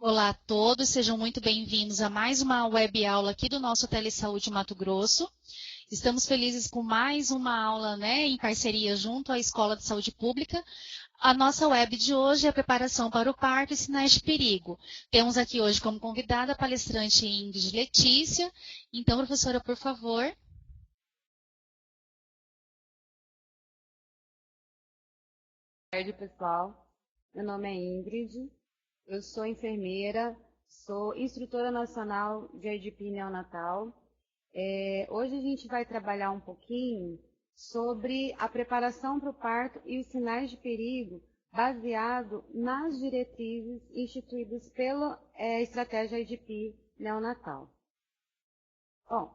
Olá a todos, sejam muito bem-vindos a mais uma web aula aqui do nosso Telesaúde Mato Grosso. Estamos felizes com mais uma aula, em parceria junto à Escola de Saúde Pública. A nossa web de hoje é a preparação para o parto e sinais de perigo. Temos aqui hoje como convidada a palestrante Ingrid Letícia. Então, professora, por favor. Boa tarde, pessoal. Meu nome é Ingrid, eu sou enfermeira, sou instrutora nacional de IDP neonatal. Hoje a gente vai trabalhar um pouquinho sobre a preparação para o parto e os sinais de perigo, baseado nas diretrizes instituídas pela estratégia IDP neonatal. Bom,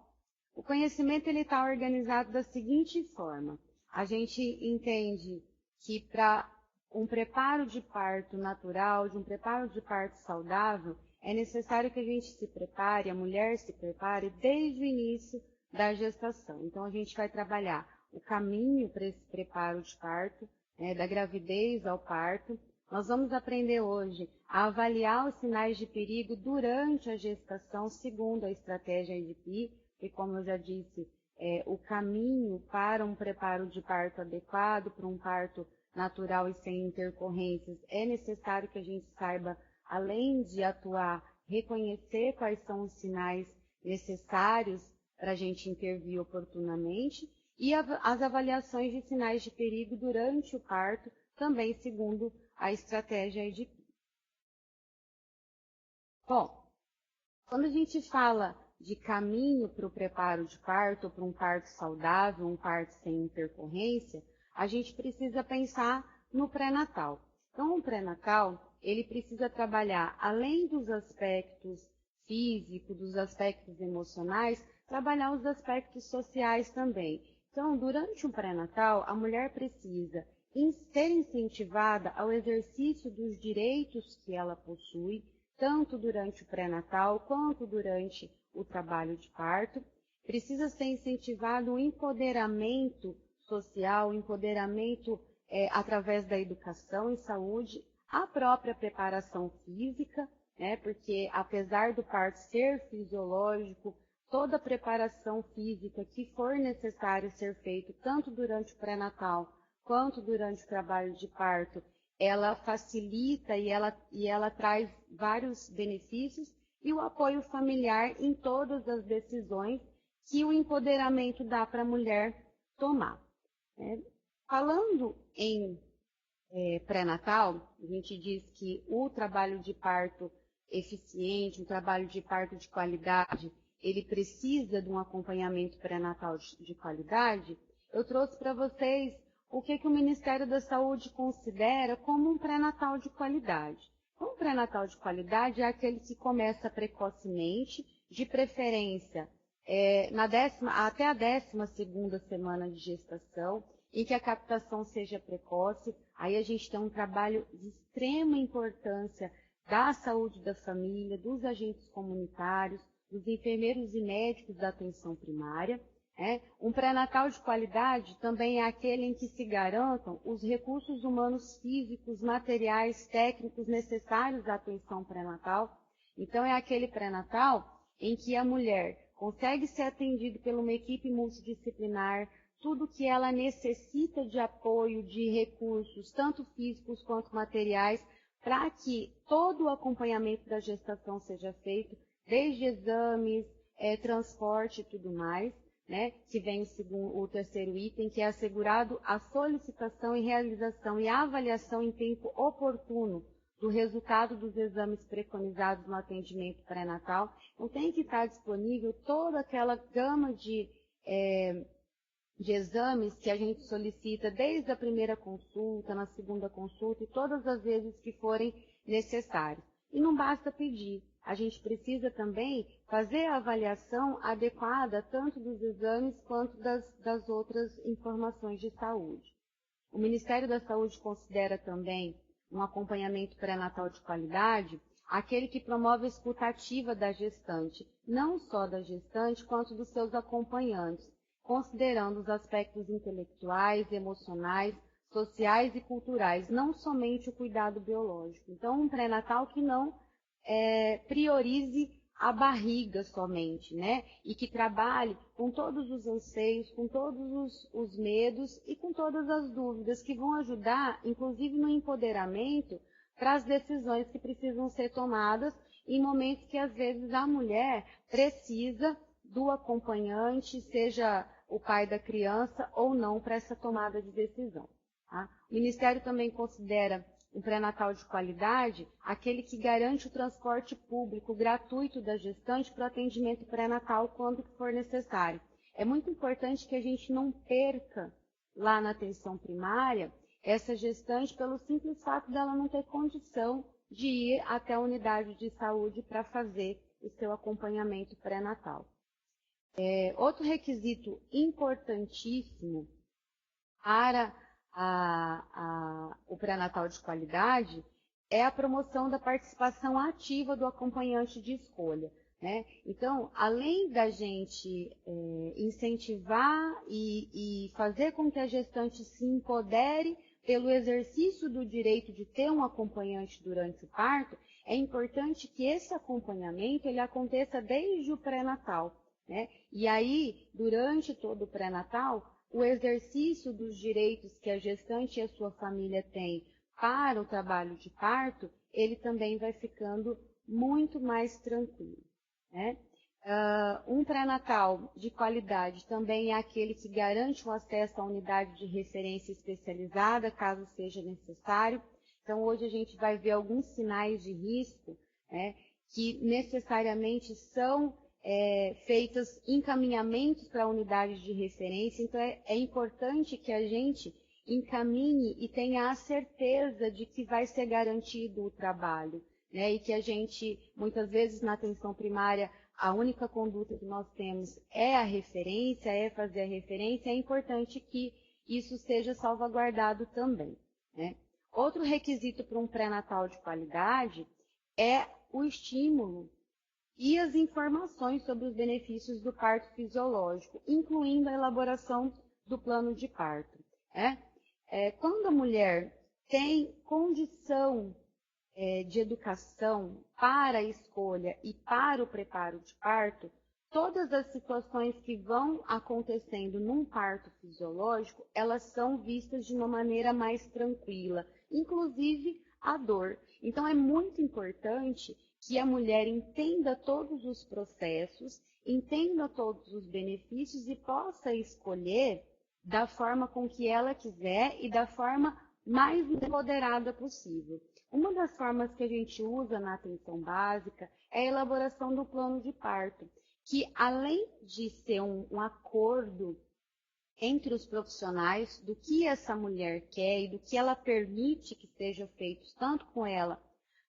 o conhecimento está organizado da seguinte forma. A gente entende que para um preparo de parto natural, de um preparo de parto saudável, é necessário que a gente se prepare, a mulher se prepare desde o início da gestação. Então, a gente vai trabalhar o caminho para esse preparo de parto, da gravidez ao parto. Nós vamos aprender hoje a avaliar os sinais de perigo durante a gestação, segundo a estratégia IDP, e como eu já disse, o caminho para um preparo de parto adequado, para um parto natural e sem intercorrências, é necessário que a gente saiba, além de atuar, reconhecer quais são os sinais necessários para a gente intervir oportunamente, e as avaliações de sinais de perigo durante o parto, também segundo a estratégia IDP. Bom, quando a gente fala de caminho para o preparo de parto, ou para um parto saudável, um parto sem intercorrência, a gente precisa pensar no pré-natal. Então, o pré-natal, ele precisa trabalhar, além dos aspectos físicos, dos aspectos emocionais, trabalhar os aspectos sociais também. Então, durante o pré-natal, a mulher precisa ser incentivada ao exercício dos direitos que ela possui, tanto durante o pré-natal quanto durante o trabalho de parto. Precisa ser incentivado o empoderamento social, o empoderamento através da educação e saúde, a própria preparação física, porque apesar do parto ser fisiológico, toda a preparação física que for necessário ser feita, tanto durante o pré-natal quanto durante o trabalho de parto, ela facilita e ela traz vários benefícios, e o apoio familiar em todas as decisões que o empoderamento dá para a mulher tomar. Falando em pré-natal, a gente diz que o trabalho de parto eficiente, um trabalho de parto de qualidade, ele precisa de um acompanhamento pré-natal de qualidade. Eu trouxe para vocês o que o Ministério da Saúde considera como um pré-natal de qualidade. Um pré-natal de qualidade é aquele que começa precocemente, de preferência até a 12ª semana de gestação, em que a captação seja precoce. Aí a gente tem um trabalho de extrema importância da saúde da família, dos agentes comunitários, dos enfermeiros e médicos da atenção primária. Um pré-natal de qualidade também é aquele em que se garantam os recursos humanos físicos, materiais, técnicos necessários à atenção pré-natal. Então, é aquele pré-natal em que a mulher consegue ser atendida por uma equipe multidisciplinar, tudo que ela necessita de apoio, de recursos, tanto físicos quanto materiais, para que todo o acompanhamento da gestação seja feito, desde exames, transporte e tudo mais, que vem o terceiro item, que é assegurado a solicitação e realização e avaliação em tempo oportuno do resultado dos exames preconizados no atendimento pré-natal. Então, tem que estar disponível toda aquela gama de exames que a gente solicita desde a primeira consulta, na segunda consulta e todas as vezes que forem necessários. E não basta pedir, a gente precisa também fazer a avaliação adequada tanto dos exames quanto das outras informações de saúde. O Ministério da Saúde considera também um acompanhamento pré-natal de qualidade aquele que promove a escuta ativa da gestante, não só da gestante, quanto dos seus acompanhantes, considerando os aspectos intelectuais, emocionais, sociais e culturais, não somente o cuidado biológico. Então, um pré-natal que não priorize a barriga somente, né? E que trabalhe com todos os anseios, com todos os medos e com todas as dúvidas que vão ajudar, inclusive no empoderamento, para as decisões que precisam ser tomadas em momentos que, às vezes, a mulher precisa do acompanhante, seja o pai da criança ou não, para essa tomada de decisão. Tá? O Ministério também considera um pré-natal de qualidade aquele que garante o transporte público gratuito da gestante para o atendimento pré-natal quando for necessário. É muito importante que a gente não perca lá na atenção primária essa gestante pelo simples fato dela não ter condição de ir até a unidade de saúde para fazer o seu acompanhamento pré-natal. Outro requisito importantíssimo para o pré-natal de qualidade é a promoção da participação ativa do acompanhante de escolha, né? Então, além da gente incentivar e fazer com que a gestante se empodere pelo exercício do direito de ter um acompanhante durante o parto, é importante que esse acompanhamento ele aconteça desde o pré-natal, né? E aí, durante todo o pré-natal, o exercício dos direitos que a gestante e a sua família têm para o trabalho de parto, ele também vai ficando muito mais tranquilo, né? Um pré-natal de qualidade também é aquele que garante o acesso à unidade de referência especializada, caso seja necessário. Então, hoje a gente vai ver alguns sinais de risco, né, que necessariamente são feitos encaminhamentos para unidades de referência. Então, é importante que a gente encaminhe e tenha a certeza de que vai ser garantido o trabalho, né? E que a gente, muitas vezes, na atenção primária, a única conduta que nós temos é a referência, é fazer a referência. É importante que isso seja salvaguardado também, né? Outro requisito para um pré-natal de qualidade é o estímulo e as informações sobre os benefícios do parto fisiológico, incluindo a elaboração do plano de parto, né? Quando a mulher tem condição de educação para a escolha e para o preparo de parto, todas as situações que vão acontecendo num parto fisiológico, elas são vistas de uma maneira mais tranquila, inclusive a dor. Então, é muito importante que a mulher entenda todos os processos, entenda todos os benefícios e possa escolher da forma com que ela quiser e da forma mais empoderada possível. Uma das formas que a gente usa na atenção básica é a elaboração do plano de parto, que além de ser um acordo entre os profissionais do que essa mulher quer e do que ela permite que seja feito tanto com ela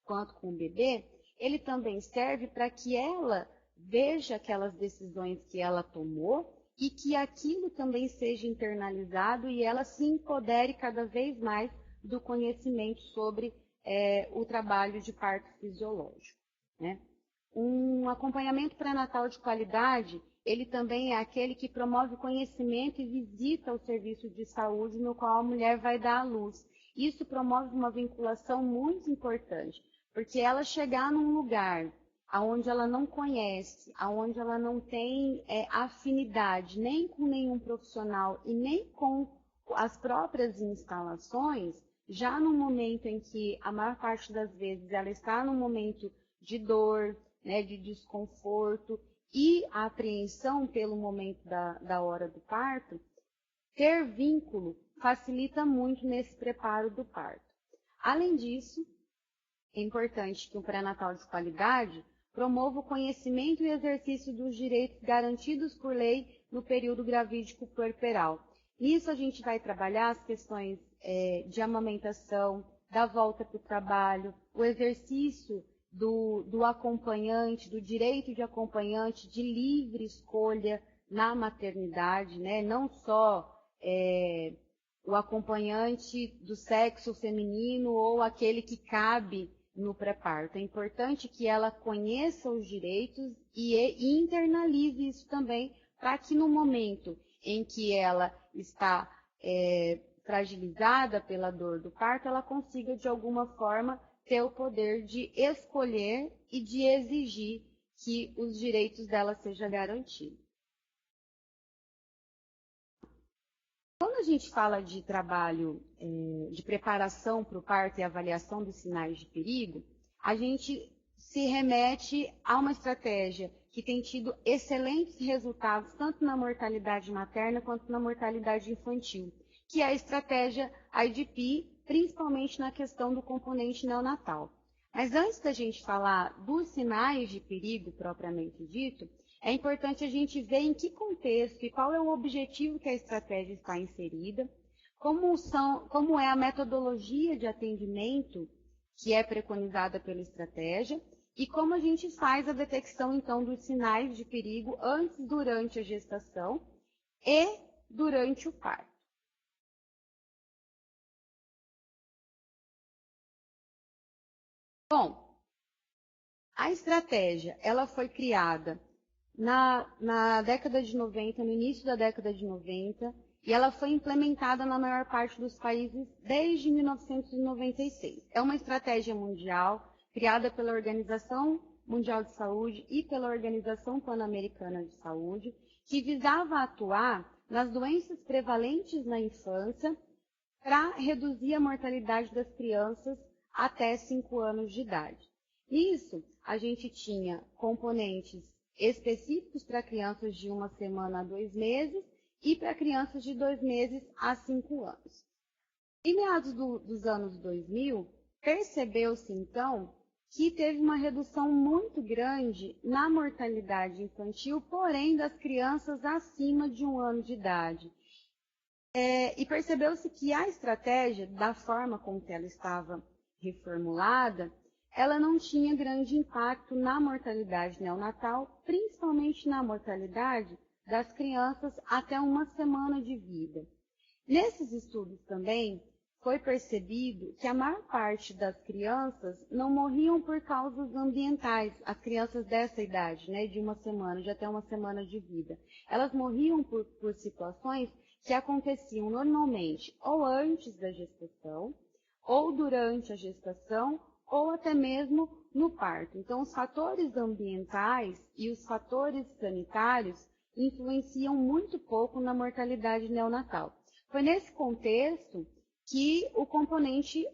quanto com o bebê, ele também serve para que ela veja aquelas decisões que ela tomou e que aquilo também seja internalizado e ela se empodere cada vez mais do conhecimento sobre o trabalho de parto fisiológico, né? Um acompanhamento pré-natal de qualidade, ele também é aquele que promove conhecimento e visita o serviço de saúde no qual a mulher vai dar à luz. Isso promove uma vinculação muito importante, porque ela chegar num lugar onde ela não conhece, onde ela não tem afinidade nem com nenhum profissional e nem com as próprias instalações, já no momento em que a maior parte das vezes ela está num momento de dor, né, de desconforto e a apreensão pelo momento da hora do parto, ter vínculo facilita muito nesse preparo do parto. Além disso, é importante que um pré-natal de qualidade promova o conhecimento e exercício dos direitos garantidos por lei no período gravídico puerperal. Nisso a gente vai trabalhar as questões de amamentação, da volta para o trabalho, o exercício do acompanhante, do direito de acompanhante, de livre escolha na maternidade, né? Não só o acompanhante do sexo feminino ou aquele que cabe no pré-parto. É importante que ela conheça os direitos e internalize isso também, para que no momento em que ela está fragilizada pela dor do parto, ela consiga, de alguma forma, ter o poder de escolher e de exigir que os direitos dela sejam garantidos. Quando a gente fala de trabalho de preparação para o parto e avaliação dos sinais de perigo, a gente se remete a uma estratégia que tem tido excelentes resultados tanto na mortalidade materna quanto na mortalidade infantil, que é a estratégia IDP, principalmente na questão do componente neonatal. Mas antes da gente falar dos sinais de perigo propriamente dito, é importante a gente ver em que contexto e qual é o objetivo que a estratégia está inserida, como é a metodologia de atendimento que é preconizada pela estratégia e como a gente faz a detecção, então, dos sinais de perigo antes, durante a gestação e durante o parto. Bom, a estratégia ela foi criada na década de 90, no início da década de 90, e ela foi implementada na maior parte dos países desde 1996. É uma estratégia mundial criada pela Organização Mundial de Saúde e pela Organização Pan-Americana de Saúde, que visava atuar nas doenças prevalentes na infância para reduzir a mortalidade das crianças até 5 anos de idade. Nisso, a gente tinha componentes específicos para crianças de 1 semana a 2 meses e para crianças de 2 meses a 5 anos. Em meados dos anos 2000, percebeu-se, então, que teve uma redução muito grande na mortalidade infantil, porém das crianças acima de 1 ano de idade. E percebeu-se que a estratégia, da forma como que ela estava reformulada, ela não tinha grande impacto na mortalidade neonatal, principalmente na mortalidade das crianças até 1 semana de vida. Nesses estudos também foi percebido que a maior parte das crianças não morriam por causas ambientais, as crianças dessa idade, né, de 1 semana, de até 1 semana de vida. Elas morriam por situações que aconteciam normalmente ou antes da gestação, ou durante a gestação, ou até mesmo no parto. Então, os fatores ambientais e os fatores sanitários influenciam muito pouco na mortalidade neonatal. Foi nesse contexto que o componente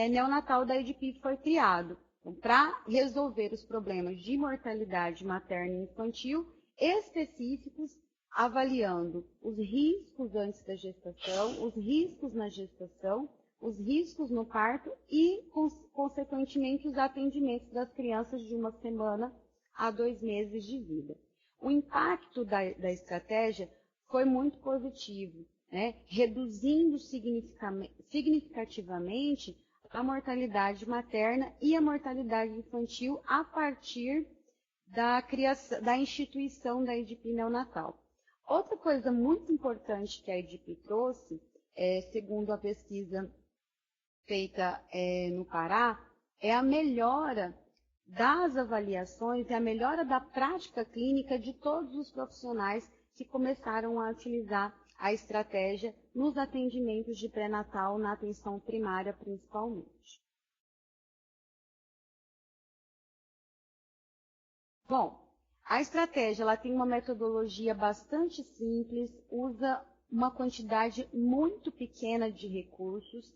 neonatal da IDP foi criado, então, para resolver os problemas de mortalidade materna e infantil específicos, avaliando os riscos antes da gestação, os riscos na gestação, os riscos no parto e, consequentemente, os atendimentos das crianças de 1 semana a 2 meses de vida. O impacto da estratégia foi muito positivo, né? Reduzindo significativamente a mortalidade materna e a mortalidade infantil a partir da instituição da IDP neonatal. Outra coisa muito importante que a IDP trouxe, segundo a pesquisa feita no Pará, é a melhora das avaliações e a melhora da prática clínica de todos os profissionais que começaram a utilizar a estratégia nos atendimentos de pré-natal na atenção primária, principalmente. Bom, a estratégia ela tem uma metodologia bastante simples, usa uma quantidade muito pequena de recursos.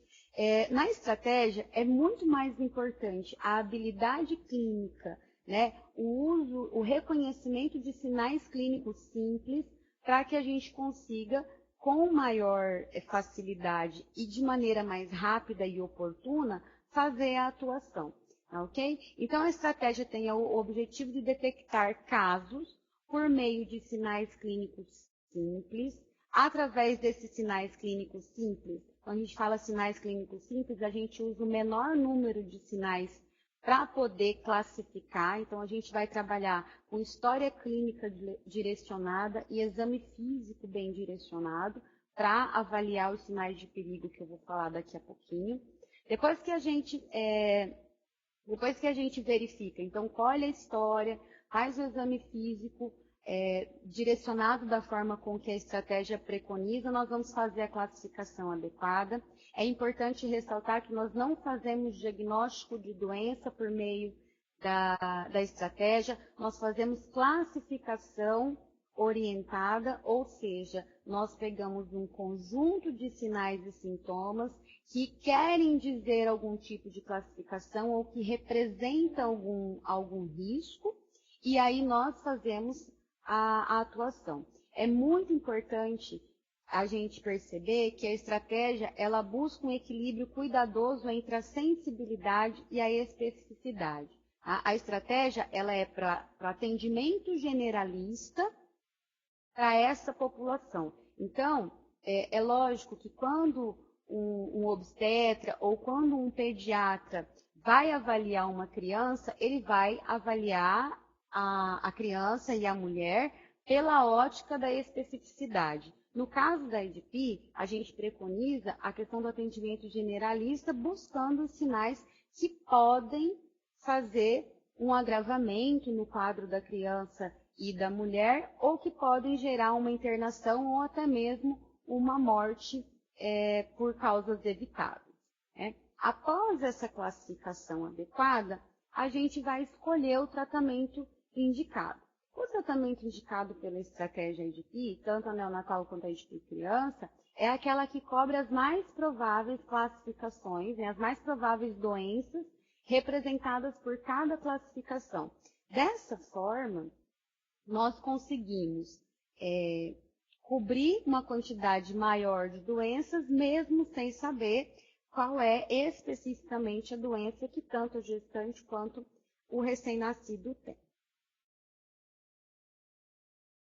Na estratégia, é muito mais importante a habilidade clínica, né? O reconhecimento de sinais clínicos simples, para que a gente consiga, com maior facilidade e de maneira mais rápida e oportuna, fazer a atuação. Ok? Então, a estratégia tem o objetivo de detectar casos por meio de sinais clínicos simples. Através desses sinais clínicos simples, quando a gente fala sinais clínicos simples, a gente usa o menor número de sinais para poder classificar. Então, a gente vai trabalhar com história clínica direcionada e exame físico bem direcionado para avaliar os sinais de perigo que eu vou falar daqui a pouquinho. Depois que a gente verifica, então, colhe a história, faz o exame físico, direcionado da forma com que a estratégia preconiza, nós vamos fazer a classificação adequada. É importante ressaltar que nós não fazemos diagnóstico de doença por meio da estratégia, nós fazemos classificação orientada, ou seja, nós pegamos um conjunto de sinais e sintomas que querem dizer algum tipo de classificação ou que representa algum risco, e aí nós fazemos a atuação. É muito importante a gente perceber que a estratégia, ela busca um equilíbrio cuidadoso entre a sensibilidade e a especificidade. A estratégia, ela é para atendimento generalista para essa população. Então, é lógico que quando um obstetra ou quando um pediatra vai avaliar uma criança, ele vai avaliar a criança e a mulher pela ótica da especificidade. No caso da EDP, a gente preconiza a questão do atendimento generalista, buscando os sinais que podem fazer um agravamento no quadro da criança e da mulher, ou que podem gerar uma internação ou até mesmo uma morte por causas evitáveis. Após essa classificação adequada, a gente vai escolher o tratamento indicado. O tratamento indicado pela estratégia EDP, tanto a neonatal quanto a EDP criança, é aquela que cobre as mais prováveis classificações, as mais prováveis doenças representadas por cada classificação. Dessa forma, nós conseguimos cobrir uma quantidade maior de doenças, mesmo sem saber qual é especificamente a doença que tanto a gestante quanto o recém-nascido tem.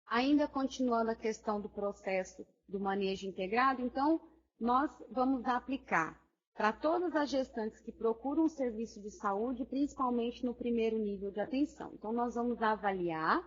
Ainda continuando a questão do processo do manejo integrado, então, nós vamos aplicar para todas as gestantes que procuram um serviço de saúde, principalmente no primeiro nível de atenção. Então, nós vamos avaliar,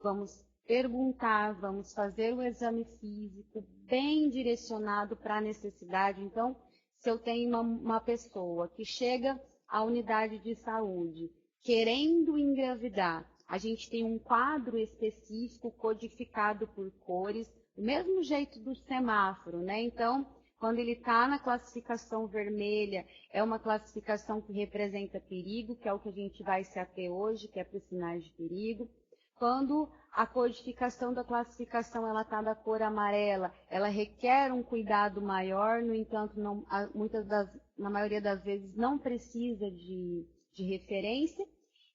vamos perguntar, vamos fazer o exame físico bem direcionado para a necessidade. Então, se eu tenho uma pessoa que chega à unidade de saúde querendo engravidar, a gente tem um quadro específico codificado por cores, do mesmo jeito do semáforo, né? Então, quando ele está na classificação vermelha, é uma classificação que representa perigo, que é o que a gente vai se ater hoje, que é para os sinais de perigo. Quando a codificação da classificação ela está da cor amarela, ela requer um cuidado maior, no entanto, na maioria das vezes não precisa de referência.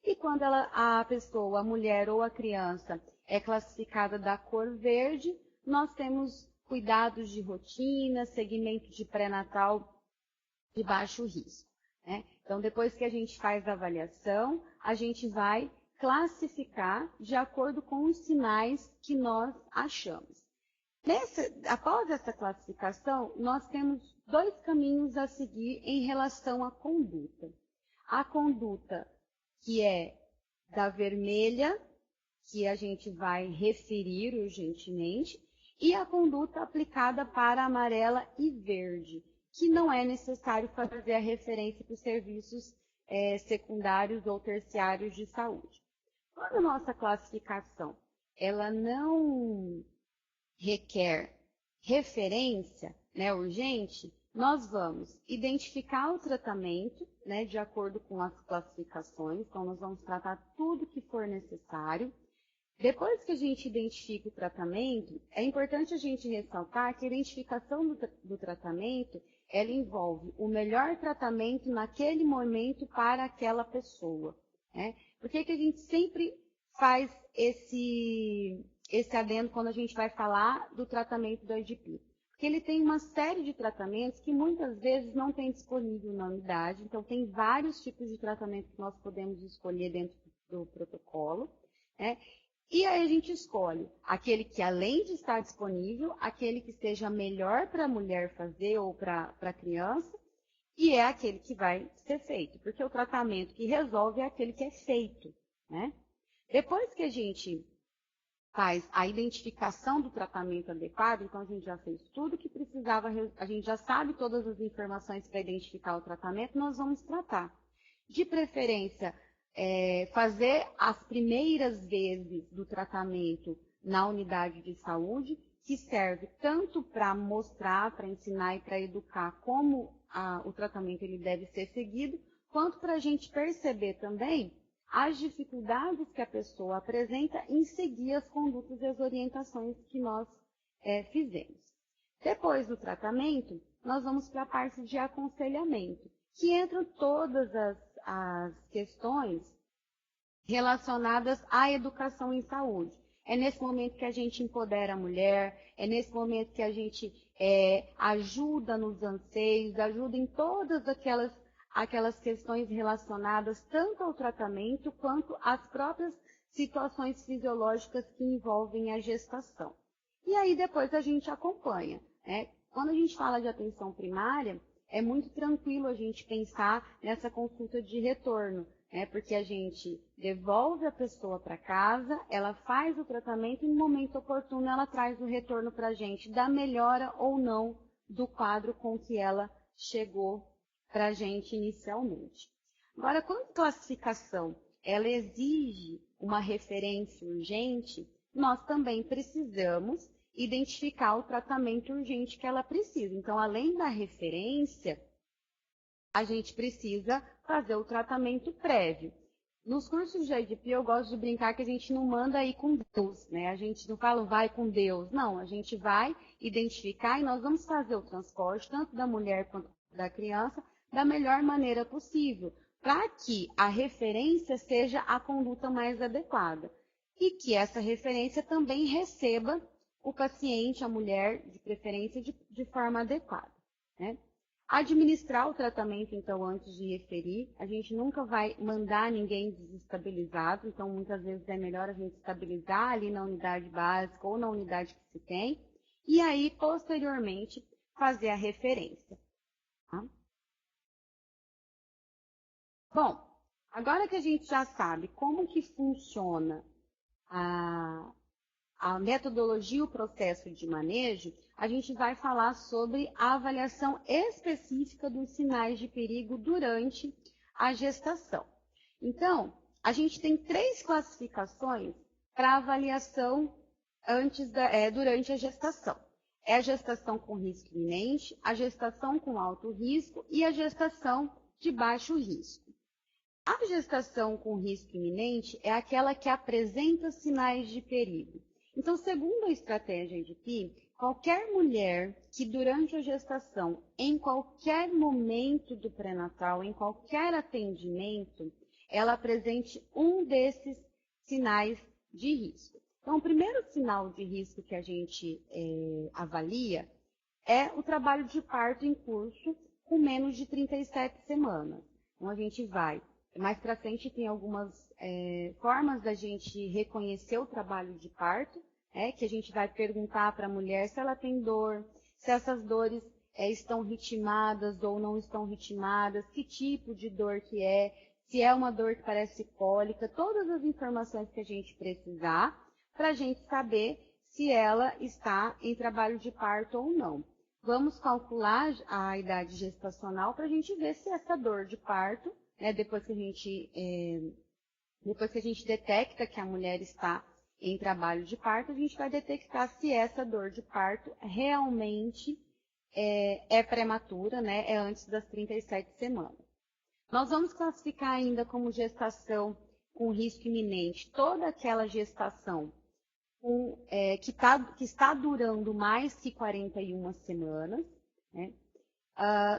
E quando a pessoa, a mulher ou a criança é classificada da cor verde, nós temos cuidados de rotina, segmento de pré-natal de baixo risco. Então, depois que a gente faz a avaliação, a gente vai classificar de acordo com os sinais que nós achamos. Após essa classificação, nós temos dois caminhos a seguir em relação à conduta. A conduta que é da vermelha, que a gente vai referir urgentemente, e a conduta aplicada para amarela e verde, que não é necessário fazer a referência para os serviços secundários ou terciários de saúde. Quando a nossa classificação ela não requer referência urgente, nós vamos identificar o tratamento, de acordo com as classificações, então nós vamos tratar tudo que for necessário. Depois que a gente identifica o tratamento, é importante a gente ressaltar que a identificação do tratamento, ela envolve o melhor tratamento naquele momento para aquela pessoa. Por que a gente sempre faz esse adendo quando a gente vai falar do tratamento do EDP? Porque ele tem uma série de tratamentos que muitas vezes não tem disponível na unidade, então tem vários tipos de tratamento que nós podemos escolher dentro do protocolo, e aí a gente escolhe aquele que, além de estar disponível, aquele que seja melhor para a mulher fazer ou para a criança, e é aquele que vai ser feito, porque o tratamento que resolve é aquele que é feito. Depois que a gente faz a identificação do tratamento adequado, então a gente já fez tudo que precisava, a gente já sabe todas as informações para identificar o tratamento, nós vamos tratar. De preferência, fazer as primeiras vezes do tratamento na unidade de saúde, que serve tanto para mostrar, para ensinar e para educar como o tratamento ele deve ser seguido, quanto para a gente perceber também as dificuldades que a pessoa apresenta em seguir as condutas e as orientações que nós fizemos. Depois do tratamento, nós vamos para a parte de aconselhamento, que entram todas as questões relacionadas à educação em saúde. É nesse momento que a gente empodera a mulher, é nesse momento que a gente ajuda nos anseios, ajuda em todas aquelas questões relacionadas tanto ao tratamento quanto às próprias situações fisiológicas que envolvem a gestação. E aí depois a gente acompanha, né? Quando a gente fala de atenção primária, é muito tranquilo a gente pensar nessa consulta de retorno, porque a gente devolve a pessoa para casa, ela faz o tratamento e no momento oportuno ela traz o retorno para a gente da melhora ou não do quadro com que ela chegou para a gente inicialmente. Agora, quando a classificação ela exige uma referência urgente, nós também precisamos identificar o tratamento urgente que ela precisa. Então, além da referência, a gente precisa fazer o tratamento prévio. Nos cursos de IDP, eu gosto de brincar que a gente não manda ir com Deus, né? A gente não fala vai com Deus, não. A gente vai identificar e nós vamos fazer o transporte, tanto da mulher quanto da criança, da melhor maneira possível, para que a referência seja a conduta mais adequada. E que essa referência também receba o paciente, a mulher, de preferência, de forma adequada, né? Administrar o tratamento, então, antes de referir, a gente nunca vai mandar ninguém desestabilizado, então, muitas vezes é melhor a gente estabilizar ali na unidade básica ou na unidade que se tem, e aí, posteriormente, fazer a referência. Tá? Bom, agora que a gente já sabe como que funciona a metodologia e o processo de manejo, a gente vai falar sobre a avaliação específica dos sinais de perigo durante a gestação. Então, a gente tem 3 classificações para avaliação durante a gestação. É a gestação com risco iminente, a gestação com alto risco e a gestação de baixo risco. A gestação com risco iminente é aquela que apresenta sinais de perigo. Então, segundo a estratégia IDP, qualquer mulher que durante a gestação, em qualquer momento do pré-natal, em qualquer atendimento, ela apresente um desses sinais de risco. Então, o primeiro sinal de risco que a gente avalia é o trabalho de parto em curso com menos de 37 semanas. Então, a gente vai, mais para frente tem algumas formas da gente reconhecer o trabalho de parto, que a gente vai perguntar para a mulher se ela tem dor, se essas dores estão ritmadas ou não estão ritmadas, que tipo de dor que é, se é uma dor que parece cólica, todas as informações que a gente precisar para a gente saber se ela está em trabalho de parto ou não. Vamos calcular a idade gestacional para a gente ver se essa dor de parto, depois que a gente detecta que a mulher está em trabalho de parto, a gente vai detectar se essa dor de parto realmente é prematura, é antes das 37 semanas. Nós vamos classificar ainda como gestação com risco iminente toda aquela gestação que está durando mais que 41 semanas.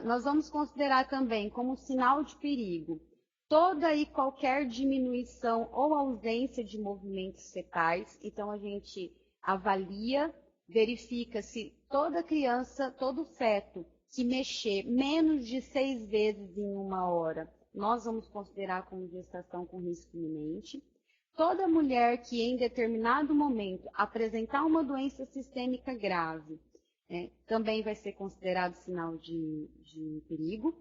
Nós vamos considerar também como sinal de perigo toda e qualquer diminuição ou ausência de movimentos fetais. Então, a gente avalia, verifica se toda criança, todo feto que mexer menos de 6 vezes em 1 hora, nós vamos considerar como gestação com risco iminente. Toda mulher que em determinado momento apresentar uma doença sistêmica grave, também vai ser considerado sinal de perigo.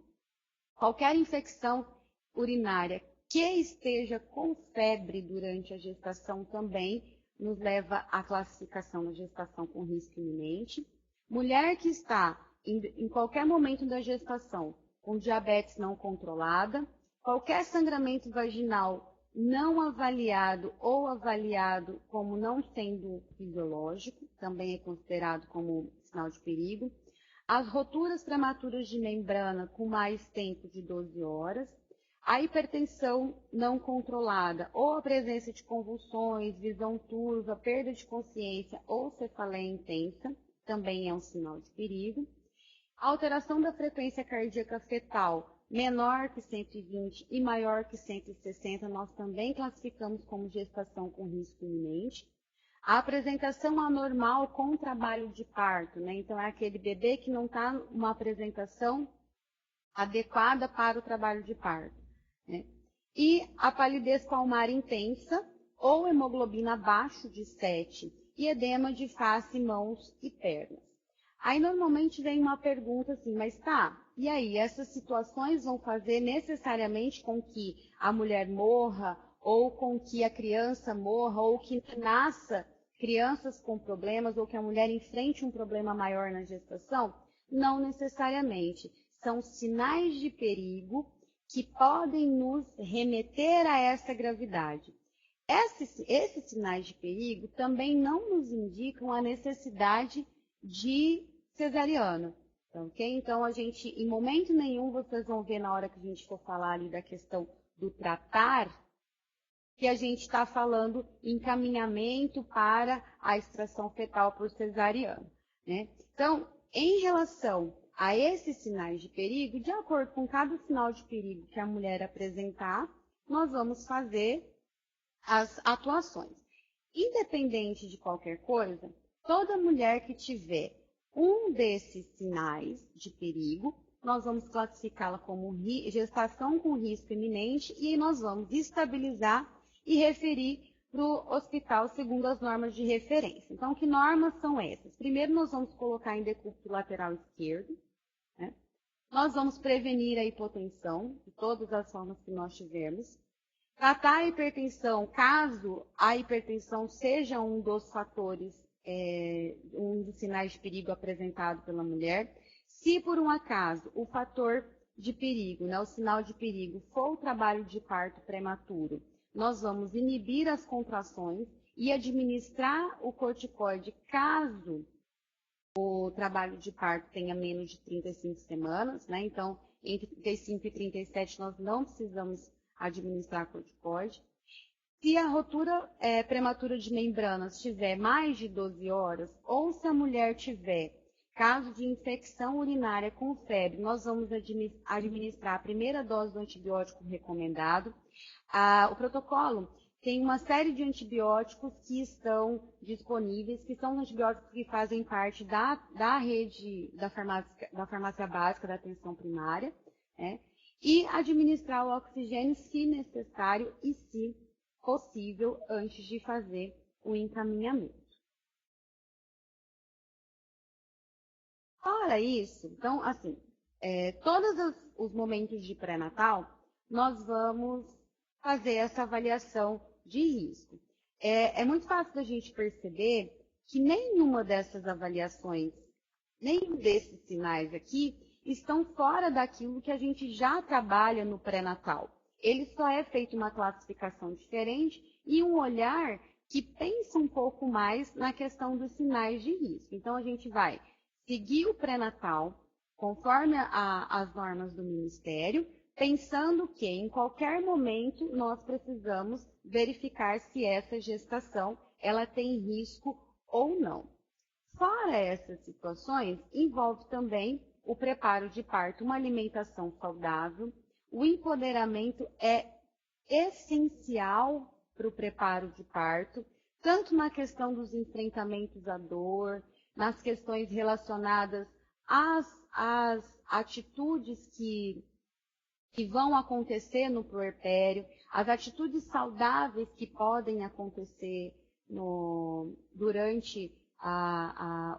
Qualquer infecção urinária que esteja com febre durante a gestação também nos leva à classificação da gestação com risco iminente. Mulher que está em qualquer momento da gestação com diabetes não controlada, Qualquer sangramento vaginal não avaliado ou avaliado como não sendo fisiológico, também é considerado como sinal de perigo. As roturas prematuras de membrana com mais tempo de 12 horas. A hipertensão não controlada ou a presença de convulsões, visão turva, perda de consciência ou cefaleia intensa, também é um sinal de perigo. A alteração da frequência cardíaca fetal menor que 120 e maior que 160, nós também classificamos como gestação com risco iminente. A apresentação anormal com trabalho de parto, né? Então, é aquele bebê que não está numa apresentação adequada para o trabalho de parto, né? E a palidez palmar intensa ou hemoglobina abaixo de 7 e edema de face, mãos e pernas. Aí, normalmente, vem uma pergunta assim, mas tá, e aí, essas situações vão fazer necessariamente com que a mulher morra, ou com que a criança morra, ou que nasça crianças com problemas, ou que a mulher enfrente um problema maior na gestação? Não necessariamente. São sinais de perigo que podem nos remeter a essa gravidade. Esses sinais de perigo também não nos indicam a necessidade de cesariana, ok? Então, a gente, em momento nenhum, vocês vão ver na hora que a gente for falar ali da questão do tratar, que a gente está falando encaminhamento para a extração fetal por cesariana, né? Então, em relação a esses sinais de perigo, de acordo com cada sinal de perigo que a mulher apresentar, nós vamos fazer as atuações. Independente de qualquer coisa, toda mulher que tiver um desses sinais de perigo, nós vamos classificá-la como gestação com risco iminente e nós vamos estabilizar e referir para o hospital segundo as normas de referência. Então, que normas são essas? Primeiro, nós vamos colocar em decúbito lateral esquerdo, né? Nós vamos prevenir a hipotensão, de todas as formas que nós tivermos. Tratar a hipertensão, caso a hipertensão seja um dos fatores, um dos sinais de perigo apresentado pela mulher. Se por um acaso o fator de perigo, né, o sinal de perigo, for o trabalho de parto prematuro, nós vamos inibir as contrações e administrar o corticoide caso o trabalho de parto tenha menos de 35 semanas, né? Então, entre 35 e 37 nós não precisamos administrar corticoide. Se a rotura prematura de membranas tiver mais de 12 horas, ou se a mulher tiver caso de infecção urinária com febre, nós vamos administrar a primeira dose do antibiótico recomendado. O protocolo tem uma série de antibióticos que estão disponíveis, que são antibióticos que fazem parte da rede da farmácia básica da atenção primária, né? E administrar o oxigênio se necessário e se possível antes de fazer o encaminhamento. Fora isso, então, assim, todos os momentos de pré-natal, nós vamos fazer essa avaliação de risco. É muito fácil da gente perceber que nenhuma dessas avaliações, nenhum desses sinais aqui, estão fora daquilo que a gente já trabalha no pré-natal. Ele só é feito uma classificação diferente e um olhar que pensa um pouco mais na questão dos sinais de risco. Então, a gente vai seguir o pré-natal conforme as normas do Ministério, pensando que em qualquer momento nós precisamos verificar se essa gestação ela tem risco ou não. Fora essas situações, envolve também o preparo de parto, uma alimentação saudável. O empoderamento é essencial para o preparo de parto, tanto na questão dos enfrentamentos à dor, nas questões relacionadas às atitudes que vão acontecer no puerpério, as atitudes saudáveis que podem acontecer durante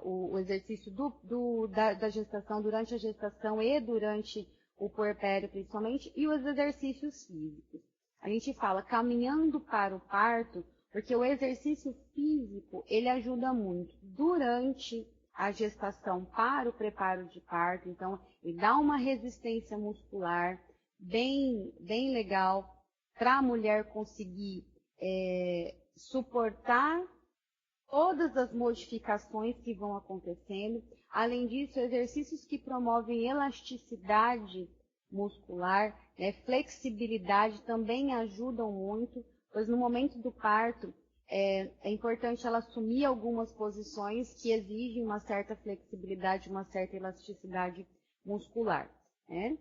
o exercício da gestação, durante a gestação e durante o puerpério principalmente, e os exercícios físicos. A gente fala caminhando para o parto, porque o exercício físico, ele ajuda muito durante a gestação para o preparo de parto, então ele dá uma resistência muscular, bem legal para a mulher conseguir suportar todas as modificações que vão acontecendo. Além disso, exercícios que promovem elasticidade muscular, né, flexibilidade também ajudam muito, pois no momento do parto é importante ela assumir algumas posições que exigem uma certa flexibilidade, uma certa elasticidade muscular, né?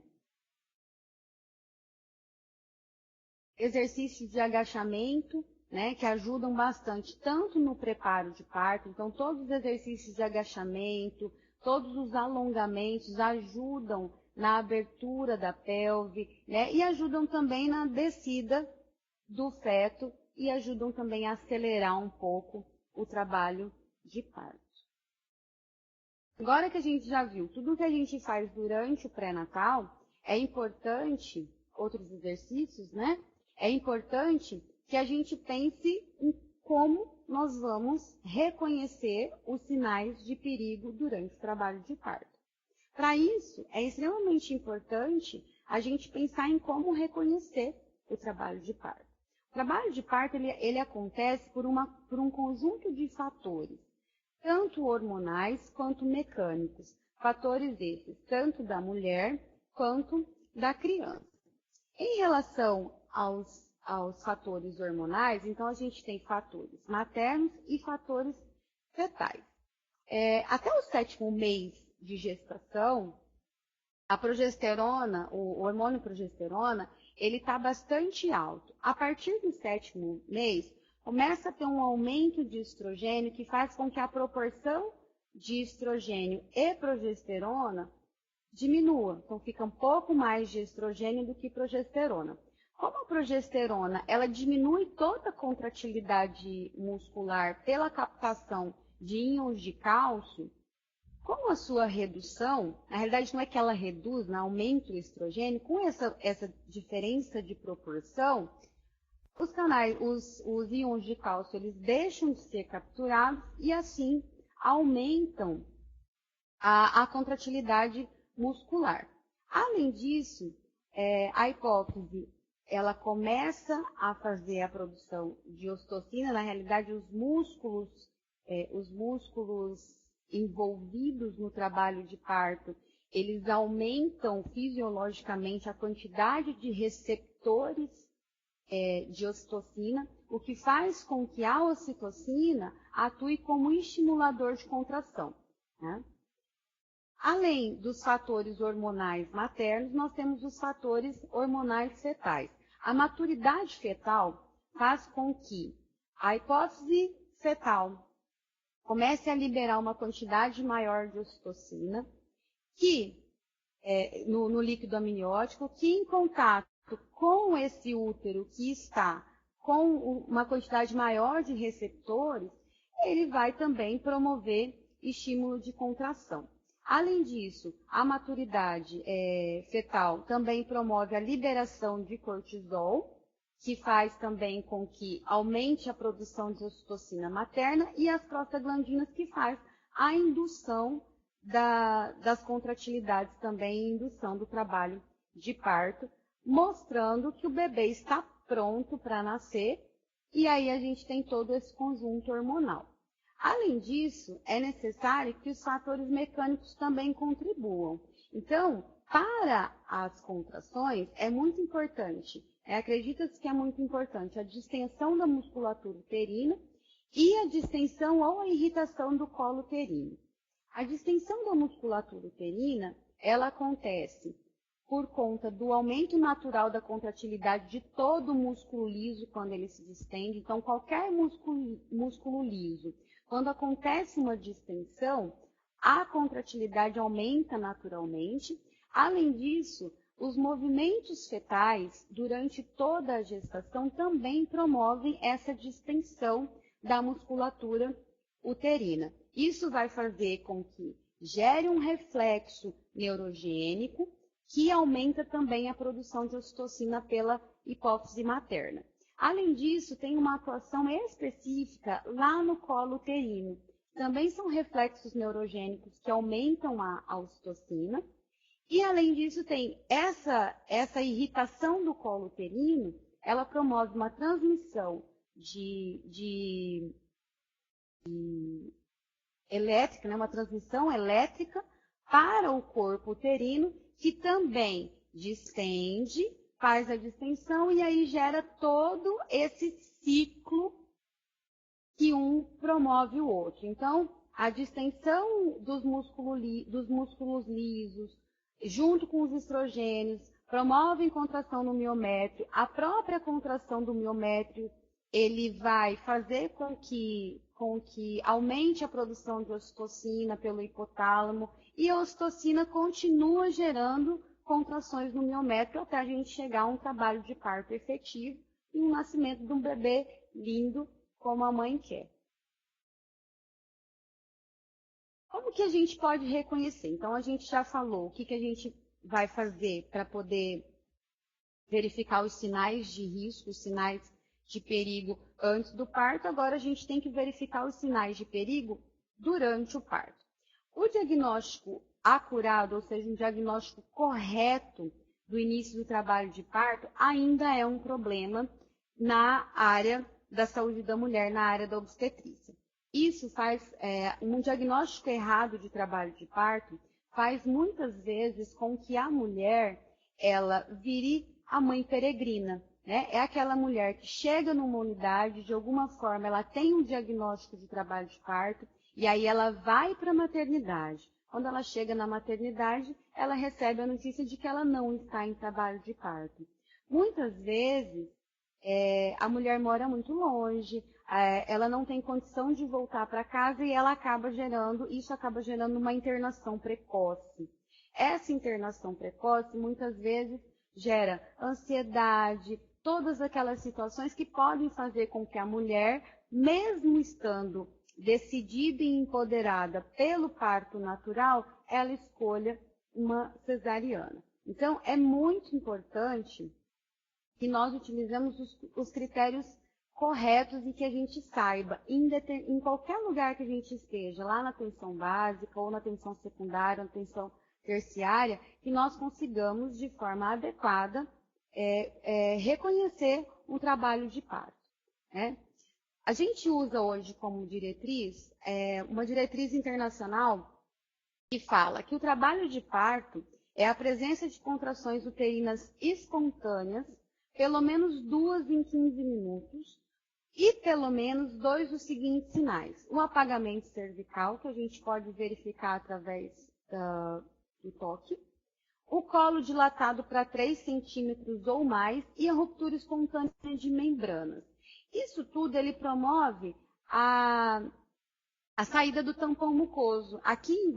Exercícios de agachamento, né, que ajudam bastante, tanto no preparo de parto, então todos os exercícios de agachamento, todos os alongamentos ajudam na abertura da pelve, né, e ajudam também na descida do feto e ajudam também a acelerar um pouco o trabalho de parto. Agora que a gente já viu tudo o que a gente faz durante o pré-natal, é importante, outros exercícios, né? É importante que a gente pense em como nós vamos reconhecer os sinais de perigo durante o trabalho de parto. Para isso, é extremamente importante a gente pensar em como reconhecer o trabalho de parto. O trabalho de parto ele acontece por um conjunto de fatores, tanto hormonais quanto mecânicos. Fatores esses, tanto da mulher quanto da criança. Em relação aos fatores hormonais, então a gente tem fatores maternos e fatores fetais. Até o 7º mês de gestação, a progesterona, o hormônio progesterona, ele está bastante alto. A partir do 7º mês, começa a ter um aumento de estrogênio que faz com que a proporção de estrogênio e progesterona diminua. Então, fica um pouco mais de estrogênio do que progesterona. Como a progesterona, ela diminui toda a contratilidade muscular pela captação de íons de cálcio, com a sua redução, na realidade não é que ela reduz, não aumenta o estrogênio, com essa diferença de proporção, os íons de cálcio, eles deixam de ser capturados e assim aumentam a contratilidade muscular. Além disso, a hipófise, ela começa a fazer a produção de ocitocina, na realidade os músculos envolvidos no trabalho de parto, eles aumentam fisiologicamente a quantidade de receptores de ocitocina, o que faz com que a ocitocina atue como estimulador de contração, né? Além dos fatores hormonais maternos, nós temos os fatores hormonais fetais. A maturidade fetal faz com que a hipófise fetal comece a liberar uma quantidade maior de ocitocina, que no líquido amniótico, que em contato com esse útero que está com uma quantidade maior de receptores, ele vai também promover estímulo de contração. Além disso, a maturidade fetal também promove a liberação de cortisol, que faz também com que aumente a produção de ocitocina materna, e as prostaglandinas, que faz a indução das contratilidades também, indução do trabalho de parto, mostrando que o bebê está pronto para nascer, e aí a gente tem todo esse conjunto hormonal. Além disso, é necessário que os fatores mecânicos também contribuam. Então, para as contrações, é muito importante, acredita-se que é muito importante a distensão da musculatura uterina e a distensão ou a irritação do colo uterino. A distensão da musculatura uterina, ela acontece por conta do aumento natural da contratilidade de todo o músculo liso quando ele se distende. Então, qualquer músculo liso, quando acontece uma distensão, a contratilidade aumenta naturalmente. Além disso, os movimentos fetais durante toda a gestação também promovem essa distensão da musculatura uterina. Isso vai fazer com que gere um reflexo neurogênico que aumenta também a produção de ocitocina pela hipófise materna. Além disso, tem uma atuação específica lá no colo uterino. Também são reflexos neurogênicos que aumentam a ocitocina E, além disso, tem essa irritação do colo uterino, ela promove uma transmissão elétrica, né, uma transmissão elétrica para o corpo uterino, que também distende, faz a distensão e aí gera todo esse ciclo que um promove o outro. Então, a distensão dos músculos lisos, junto com os estrogênios, promovem contração no miométrio. A própria contração do miométrio, ele vai fazer com que aumente a produção de ocitocina pelo hipotálamo, e a ocitocina continua gerando contrações no miométrio até a gente chegar a um trabalho de parto efetivo e um nascimento de um bebê lindo como a mãe quer. Como que a gente pode reconhecer? Então, a gente já falou o que a gente vai fazer para poder verificar os sinais de risco, os sinais de perigo antes do parto. Agora, a gente tem que verificar os sinais de perigo durante o parto. O diagnóstico acurado, ou seja, um diagnóstico correto do início do trabalho de parto, ainda é um problema na área da saúde da mulher, na área da obstetrícia. Isso faz, um diagnóstico errado de trabalho de parto, faz muitas vezes com que a mulher, ela vire a mãe peregrina, né? É aquela mulher que chega numa unidade, de alguma forma ela tem um diagnóstico de trabalho de parto, e aí ela vai para a maternidade. Quando ela chega na maternidade, ela recebe a notícia de que ela não está em trabalho de parto. Muitas vezes, a mulher mora muito longe, ela não tem condição de voltar para casa e isso acaba gerando uma internação precoce. Essa internação precoce, muitas vezes, gera ansiedade, todas aquelas situações que podem fazer com que a mulher, mesmo estando decidida e empoderada pelo parto natural, ela escolha uma cesariana. Então, é muito importante que nós utilizemos os critérios corretos e que a gente saiba, em qualquer lugar que a gente esteja, lá na atenção básica ou na atenção secundária, na atenção terciária, que nós consigamos, de forma adequada, reconhecer um trabalho de parto, né? A gente usa hoje como diretriz, uma diretriz internacional que fala que o trabalho de parto é a presença de contrações uterinas espontâneas, pelo menos 2 em 15 minutos, e pelo menos 2 dos seguintes sinais. O apagamento cervical, que a gente pode verificar através do toque, o colo dilatado para 3 centímetros ou mais e a ruptura espontânea de membranas. Isso tudo ele promove a saída do tampão mucoso. Aqui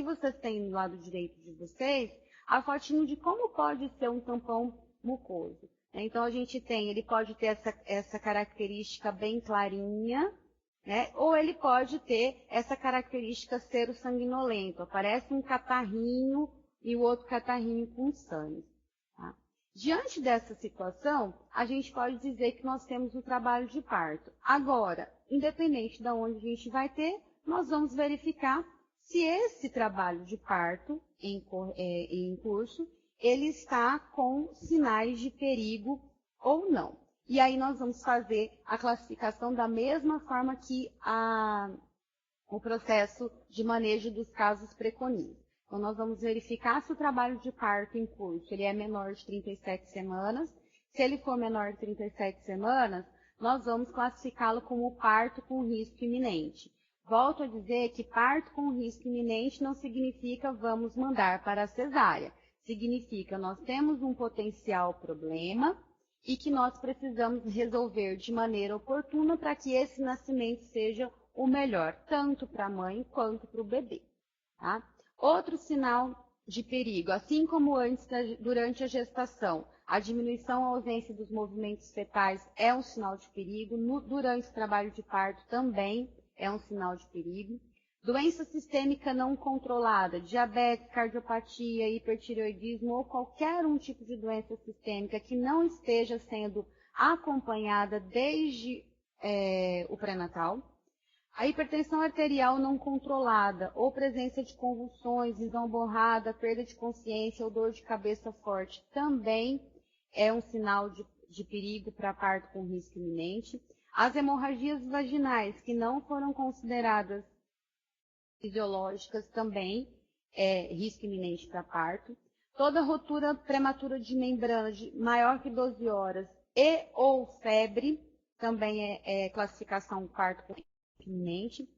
vocês têm no lado direito de vocês a fotinho de como pode ser um tampão mucoso. Então, ele pode ter essa característica bem clarinha, né? Ou ele pode ter essa característica sero-sanguinolento. Aparece um catarrinho e o outro catarrinho com sangue. Tá? Diante dessa situação, a gente pode dizer que nós temos um trabalho de parto. Agora, independente de onde a gente vai ter, nós vamos verificar se esse trabalho de parto em curso, ele está com sinais de perigo ou não. E aí nós vamos fazer a classificação da mesma forma que o processo de manejo dos casos preconiza. Então, nós vamos verificar se o trabalho de parto em curso ele é menor de 37 semanas. Se ele for menor de 37 semanas, nós vamos classificá-lo como parto com risco iminente. Volto a dizer que parto com risco iminente não significa vamos mandar para a cesárea. Significa nós temos um potencial problema e que nós precisamos resolver de maneira oportuna para que esse nascimento seja o melhor, tanto para a mãe quanto para o bebê. Tá? Outro sinal de perigo, assim como durante a gestação, a diminuição ou ausência dos movimentos fetais é um sinal de perigo, durante o trabalho de parto também é um sinal de perigo. Doença sistêmica não controlada, diabetes, cardiopatia, hipertireoidismo ou qualquer tipo de doença sistêmica que não esteja sendo acompanhada desde o pré-natal. A hipertensão arterial não controlada, ou presença de convulsões, visão borrada, perda de consciência ou dor de cabeça forte, também é um sinal de perigo para parto com risco iminente. As hemorragias vaginais, que não foram consideradas fisiológicas, também é risco iminente para parto. Toda rotura prematura de membrana maior que 12 horas e ou febre, também é classificação parto com risco iminente.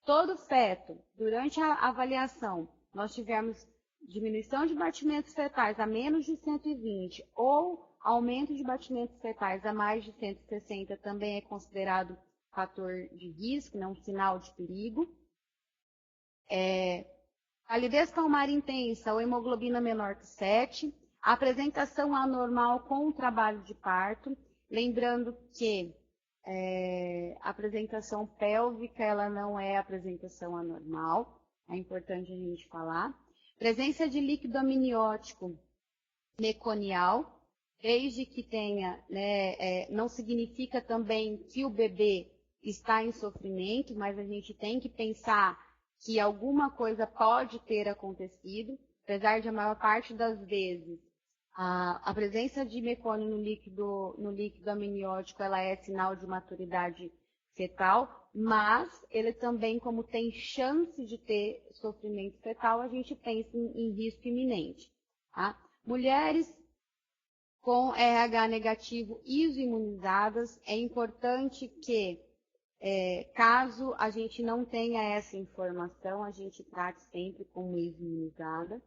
Todo feto, durante a avaliação, nós tivermos diminuição de batimentos fetais a menos de 120 ou aumento de batimentos fetais a mais de 160, também é considerado fator de risco, né, um sinal de perigo. Palidez palmar intensa ou hemoglobina menor que 7, apresentação anormal com o trabalho de parto, lembrando que a apresentação pélvica ela não é apresentação anormal, é importante a gente falar. Presença de líquido amniótico meconial, desde que tenha, né, não significa também que o bebê está em sofrimento, mas a gente tem que pensar que alguma coisa pode ter acontecido, apesar de a maior parte das vezes a presença de mecônio no líquido amniótico ela é sinal de maturidade fetal, mas ele também, como tem chance de ter sofrimento fetal, a gente pensa em risco iminente. Tá? Mulheres com RH negativo isoimunizadas, é importante que, caso a gente não tenha essa informação, a gente trate sempre como isoimunizada.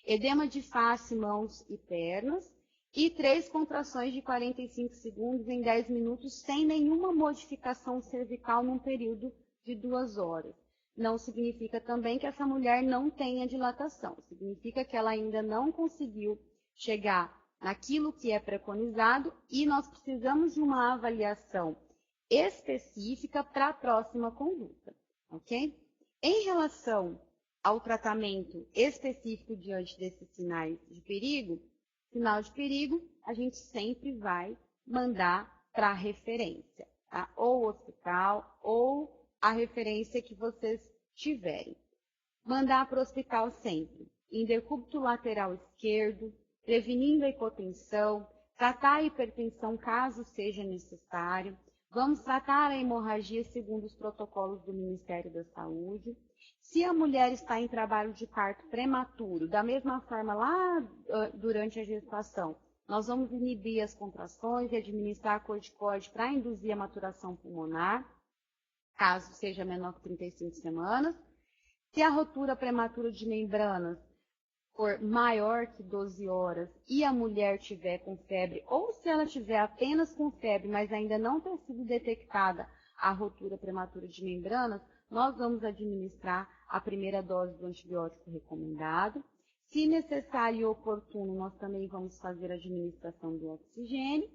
Edema de face, mãos e pernas. E 3 contrações de 45 segundos em 10 minutos, sem nenhuma modificação cervical num período de 2 horas. Não significa também que essa mulher não tenha dilatação. Significa que ela ainda não conseguiu chegar naquilo que é preconizado e nós precisamos de uma avaliação específica para a próxima conduta, ok? Em relação ao tratamento específico diante desses sinais de perigo, sinal de perigo, a gente sempre vai mandar para a referência, tá? Ou hospital, ou a referência que vocês tiverem. Mandar para o hospital sempre, em decúbito lateral esquerdo, prevenindo a hipotensão, tratar a hipertensão caso seja necessário, vamos tratar a hemorragia segundo os protocolos do Ministério da Saúde. Se a mulher está em trabalho de parto prematuro, da mesma forma lá durante a gestação, nós vamos inibir as contrações e administrar corticoide para induzir a maturação pulmonar, caso seja menor que 35 semanas. Se a rotura prematura de membranas for maior que 12 horas e a mulher tiver com febre, ou se ela tiver apenas com febre, mas ainda não ter sido detectada a rotura prematura de membranas, nós vamos administrar a primeira dose do antibiótico recomendado. Se necessário e oportuno, nós também vamos fazer a administração do oxigênio.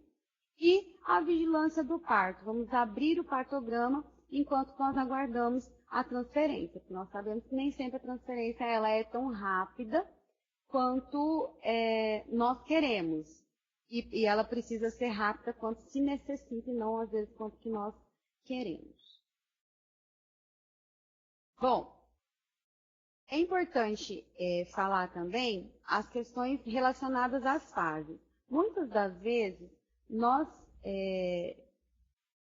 E a vigilância do parto. Vamos abrir o partograma enquanto nós aguardamos a transferência, porque nós sabemos que nem sempre a transferência ela é tão rápida quanto nós queremos. E ela precisa ser rápida quanto se necessita e não, às vezes, quanto que nós queremos. Bom, é importante falar também as questões relacionadas às fases. Muitas das vezes, nós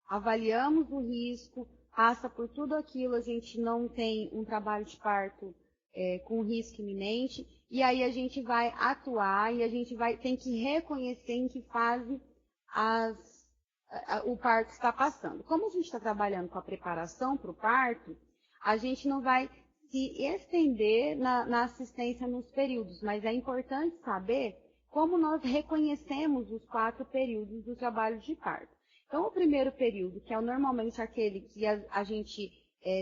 avaliamos o risco, passa por tudo aquilo, a gente não tem um trabalho de parto com risco iminente, e aí a gente vai atuar e a gente tem que reconhecer em que fase o parto está passando. Como a gente está trabalhando com a preparação para o parto, a gente não vai se estender na assistência nos períodos, mas é importante saber como nós reconhecemos os 4 períodos do trabalho de parto. Então, o primeiro período, que é normalmente aquele que a gente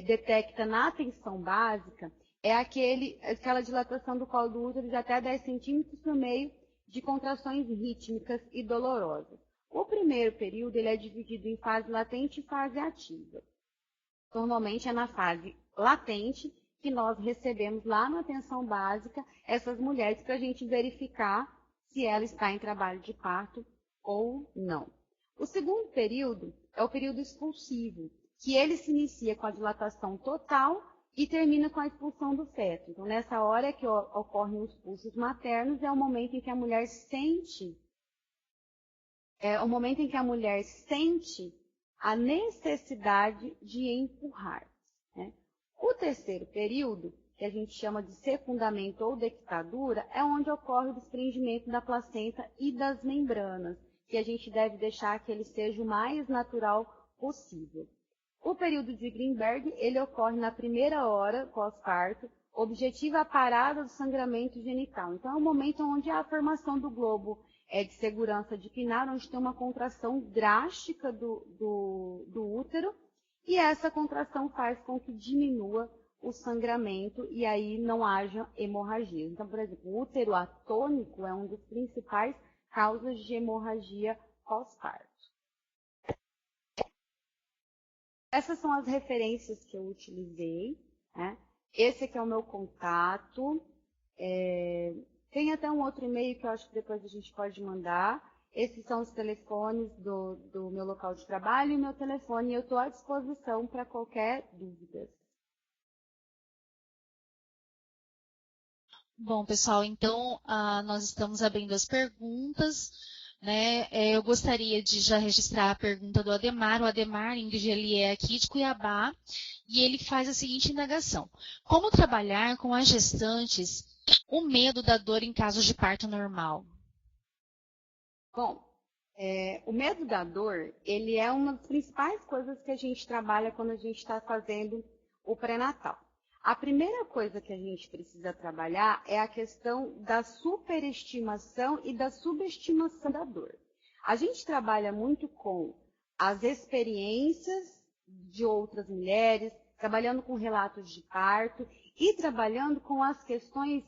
detecta na atenção básica, é aquela dilatação do colo do útero de até 10 centímetros no meio de contrações rítmicas e dolorosas. O primeiro período ele é dividido em fase latente e fase ativa. Normalmente é na fase latente que nós recebemos lá na atenção básica essas mulheres para a gente verificar se ela está em trabalho de parto ou não. O segundo período é o período expulsivo, que ele se inicia com a dilatação total e termina com a expulsão do feto. Então, nessa hora é que ocorrem os pulsos maternos, é o momento em que a mulher sente, a necessidade de empurrar, né? O terceiro período, que a gente chama de secundamento ou dectadura, é onde ocorre o desprendimento da placenta e das membranas, que a gente deve deixar que ele seja o mais natural possível. O período de Greenberg, ele ocorre na primeira hora pós-parto, objetiva a parada do sangramento genital. Então, é o momento onde há a formação do globo de segurança de Pinard, onde tem uma contração drástica do útero, e essa contração faz com que diminua o sangramento e aí não haja hemorragia. Então, por exemplo, o útero atônico é uma das principais causas de hemorragia pós-parto. Essas são as referências que eu utilizei, né? Esse aqui é o meu contato. Tem até um outro e-mail que eu acho que depois a gente pode mandar. Esses são os telefones do meu local de trabalho e meu telefone. Eu estou à disposição para qualquer dúvida. Bom, pessoal, então nós estamos abrindo as perguntas, né? Eu gostaria de já registrar a pergunta do Ademar. O Ademar, ele é aqui de Cuiabá e ele faz a seguinte indagação: como trabalhar com as gestantes o medo da dor em casos de parto normal? Bom, o medo da dor, ele é uma das principais coisas que a gente trabalha quando a gente está fazendo o pré-natal. A primeira coisa que a gente precisa trabalhar é a questão da superestimação e da subestimação da dor. A gente trabalha muito com as experiências de outras mulheres, trabalhando com relatos de parto e trabalhando com as questões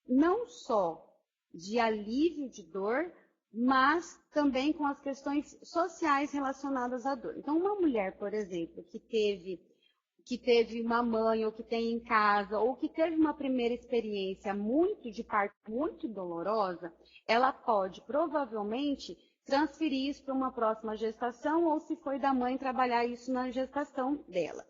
não só de alívio de dor, mas também com as questões sociais relacionadas à dor. Então, uma mulher, por exemplo, que teve uma mãe, ou que tem em casa, ou que teve uma primeira experiência de parto muito dolorosa, ela pode provavelmente transferir isso para uma próxima gestação, ou se foi da mãe, trabalhar isso na gestação dela.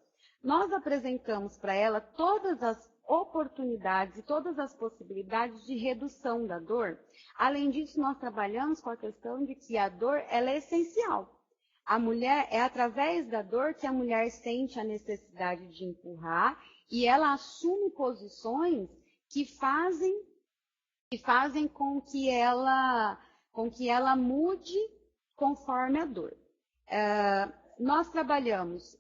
Nós apresentamos para ela todas as oportunidades e todas as possibilidades de redução da dor. Além disso, nós trabalhamos com a questão de que a dor ela é essencial. A mulher, é através da dor que a mulher sente a necessidade de empurrar e ela assume posições que fazem com que ela mude conforme a dor. Nós trabalhamos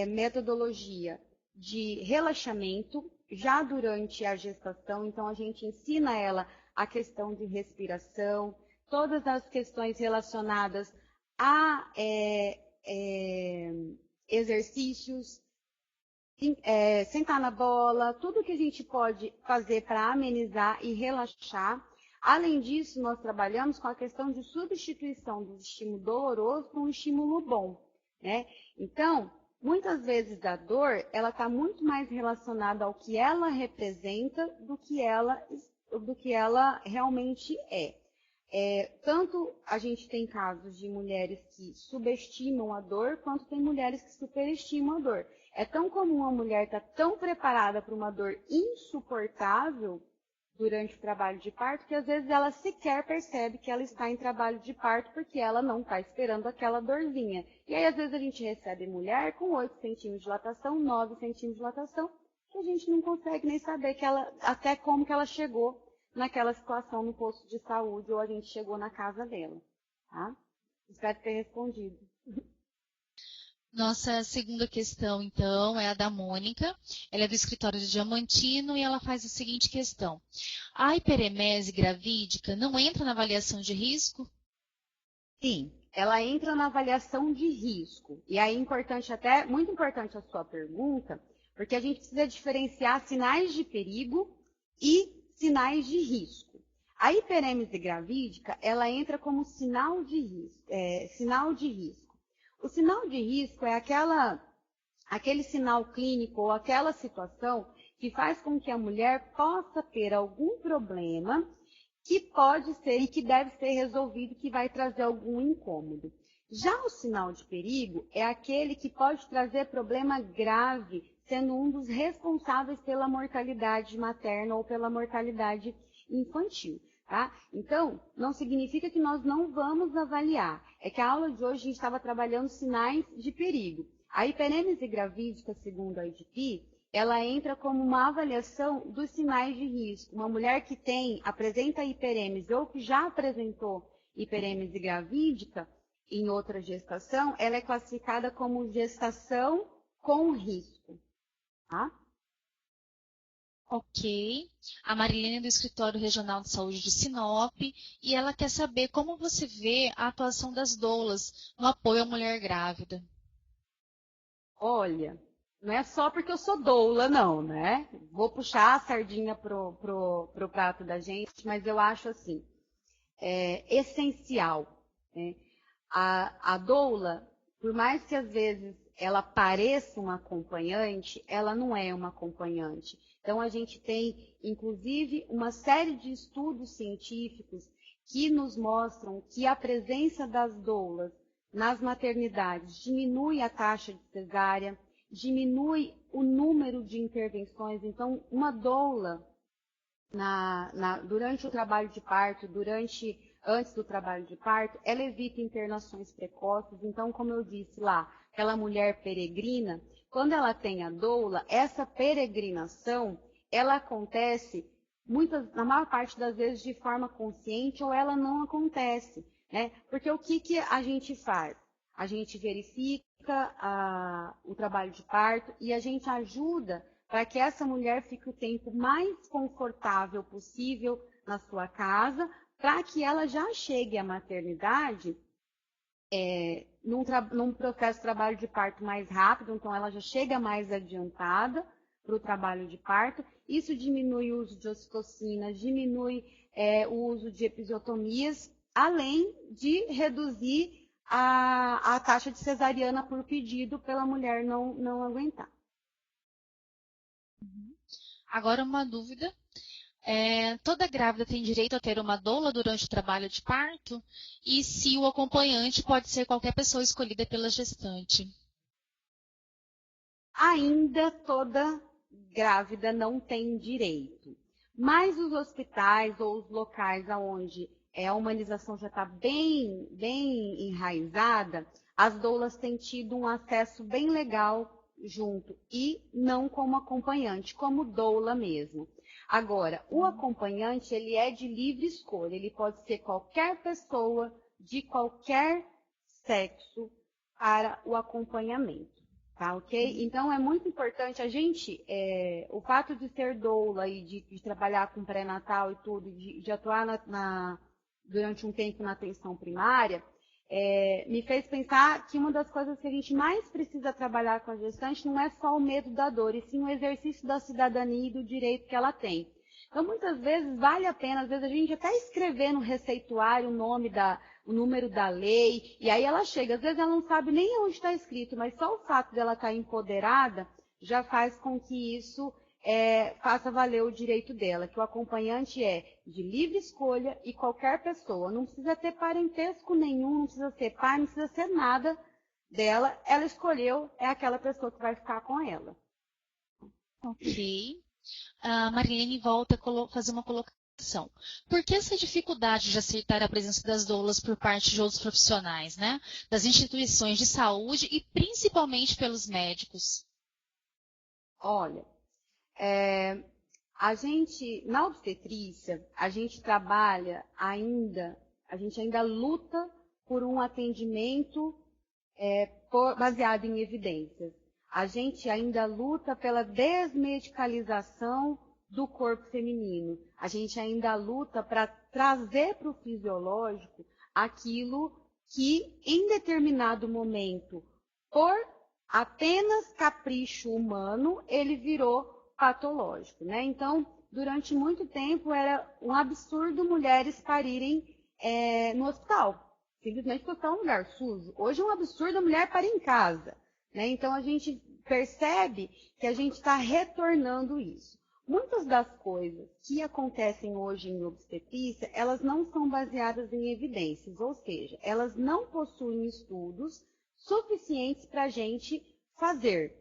metodologia de relaxamento já durante a gestação, então a gente ensina ela a questão de respiração, todas as questões relacionadas a exercícios, sentar na bola, tudo que a gente pode fazer para amenizar e relaxar. Além disso, nós trabalhamos com a questão de substituição do estímulo doloroso por um estímulo bom, né? Então, muitas vezes a dor, ela está muito mais relacionada ao que ela representa do que ela realmente é. Tanto a gente tem casos de mulheres que subestimam a dor, quanto tem mulheres que superestimam a dor. É tão comum a mulher estar tão preparada para uma dor insuportável durante o trabalho de parto, que às vezes ela sequer percebe que ela está em trabalho de parto, porque ela não está esperando aquela dorzinha. E aí, às vezes, a gente recebe mulher com 8 centímetros de dilatação, 9 centímetros de dilatação, que a gente não consegue nem saber até como que ela chegou naquela situação no posto de saúde, ou a gente chegou na casa dela. Tá? Espero ter respondido. Nossa segunda questão, então, é a da Mônica. Ela é do escritório de Diamantino e ela faz a seguinte questão: a hiperemese gravídica não entra na avaliação de risco? Sim, ela entra na avaliação de risco. E aí, muito importante a sua pergunta, porque a gente precisa diferenciar sinais de perigo e sinais de risco. A hiperêmese gravídica, ela entra como sinal de risco. O sinal de risco é aquele sinal clínico ou aquela situação que faz com que a mulher possa ter algum problema que pode ser e que deve ser resolvido, que vai trazer algum incômodo. Já o sinal de perigo é aquele que pode trazer problema grave, sendo um dos responsáveis pela mortalidade materna ou pela mortalidade infantil. Tá? Então, não significa que nós não vamos avaliar. É que a aula de hoje a gente estava trabalhando sinais de perigo. A hiperêmese gravídica, segundo a IDP, ela entra como uma avaliação dos sinais de risco. Uma mulher que apresenta hiperêmese ou que já apresentou hiperêmese gravídica em outra gestação, ela é classificada como gestação com risco. Tá? Ok. A Marilene é do Escritório Regional de Saúde de Sinop e ela quer saber como você vê a atuação das doulas no apoio à mulher grávida. Olha, não é só porque eu sou doula, não, né? Vou puxar a sardinha pro prato da gente, mas eu acho assim, essencial. Né? A doula, por mais que às vezes ela pareça uma acompanhante, ela não é uma acompanhante. Então, a gente tem, inclusive, uma série de estudos científicos que nos mostram que a presença das doulas nas maternidades diminui a taxa de cesárea, diminui o número de intervenções. Então, uma doula, durante o trabalho de parto, antes do trabalho de parto, ela evita internações precoces. Então, como eu disse lá, aquela mulher peregrina, quando ela tem a doula, essa peregrinação, ela acontece, na maior parte das vezes, de forma consciente, ou ela não acontece. Né? Porque o que a gente faz? A gente verifica o trabalho de parto e a gente ajuda para que essa mulher fique o tempo mais confortável possível na sua casa, para que ela já chegue à maternidade num processo de trabalho de parto mais rápido, então ela já chega mais adiantada para o trabalho de parto. Isso diminui o uso de ocitocina, diminui o uso de episiotomias, além de reduzir a taxa de cesariana por pedido pela mulher não aguentar. Agora uma dúvida. Toda grávida tem direito a ter uma doula durante o trabalho de parto? E se o acompanhante pode ser qualquer pessoa escolhida pela gestante? Ainda toda grávida não tem direito. Mas os hospitais ou os locais onde a humanização já está bem enraizada, as doulas têm tido um acesso bem legal junto e não como acompanhante, como doula mesmo. Agora, o acompanhante, ele é de livre escolha, ele pode ser qualquer pessoa de qualquer sexo para o acompanhamento. Tá, ok? Então, é muito importante a gente, o fato de ser doula e de trabalhar com pré-natal e tudo, de atuar durante um tempo na atenção primária, me fez pensar que uma das coisas que a gente mais precisa trabalhar com a gestante não é só o medo da dor, e sim o exercício da cidadania e do direito que ela tem. Então, muitas vezes, vale a pena, às vezes, a gente até escrever no receituário o número da lei, e aí ela chega, às vezes ela não sabe nem onde está escrito, mas só o fato dela estar empoderada já faz com que isso faça valer o direito dela, que o acompanhante é de livre escolha e qualquer pessoa, não precisa ter parentesco nenhum, não precisa ser pai, não precisa ser nada dela, ela escolheu, é aquela pessoa que vai ficar com ela. Ok. A Marilene volta a fazer uma colocação. Por que essa dificuldade de aceitar a presença das doulas por parte de outros profissionais, né? Das instituições de saúde e principalmente pelos médicos? Olha, a gente, na obstetrícia, a gente ainda luta por um atendimento baseado em evidências. A gente ainda luta pela desmedicalização do corpo feminino. A gente ainda luta para trazer para o fisiológico aquilo que, em determinado momento, por apenas capricho humano, ele virou patológico, né? Então, durante muito tempo, era um absurdo mulheres parirem no hospital. Simplesmente porque o hospital é um lugar sujo. Hoje é um absurdo a mulher parir em casa. Né? Então, a gente percebe que a gente está retornando isso. Muitas das coisas que acontecem hoje em obstetrícia, elas não são baseadas em evidências, ou seja, elas não possuem estudos suficientes para a gente fazer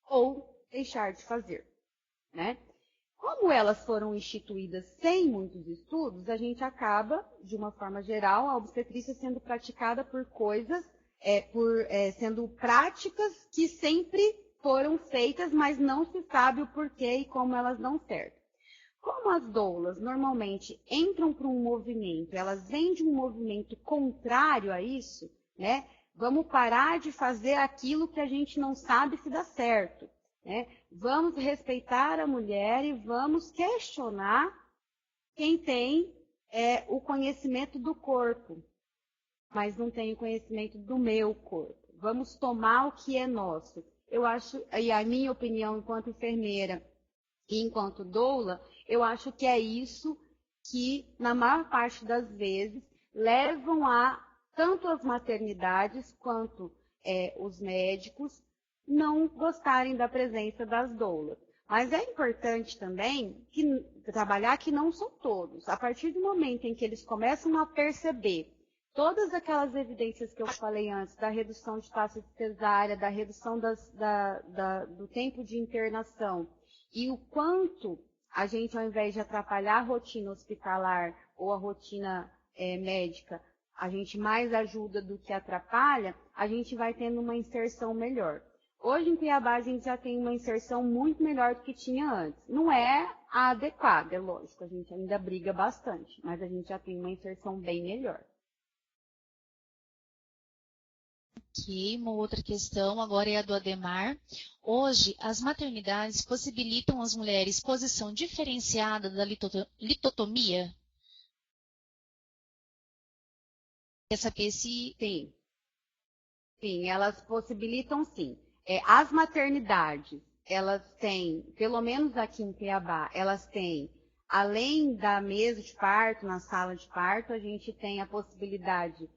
ou deixar de fazer, né? Como elas foram instituídas sem muitos estudos, a gente acaba, de uma forma geral, a obstetrícia sendo praticada por coisas, sendo práticas que sempre foram feitas, mas não se sabe o porquê e como elas dão certo. Como as doulas normalmente entram para um movimento, elas vêm de um movimento contrário a isso, né? Vamos parar de fazer aquilo que a gente não sabe se dá certo, né? Vamos respeitar a mulher e vamos questionar quem tem o conhecimento do corpo, mas não tem o conhecimento do meu corpo. Vamos tomar o que é nosso. Eu acho, e a minha opinião enquanto enfermeira e enquanto doula, eu acho que é isso que, na maior parte das vezes, levam a tanto as maternidades quanto os médicos não gostarem da presença das doulas. Mas é importante também trabalhar que não são todos. A partir do momento em que eles começam a perceber todas aquelas evidências que eu falei antes, da redução de taxa de cesárea, da redução do tempo de internação, e o quanto a gente, ao invés de atrapalhar a rotina hospitalar ou a rotina médica, a gente mais ajuda do que atrapalha, a gente vai tendo uma inserção melhor. Hoje em Cuiabá a gente já tem uma inserção muito melhor do que tinha antes. Não é a adequada, é lógico, a gente ainda briga bastante, mas a gente já tem uma inserção bem melhor. Ok, uma outra questão agora é a do Ademar. Hoje, as maternidades possibilitam às mulheres posição diferenciada da litotomia? Quer saber se... Sim, elas possibilitam sim. As maternidades, elas têm, pelo menos aqui em Cuiabá, elas têm, além da mesa de parto, na sala de parto, a gente tem a possibilidade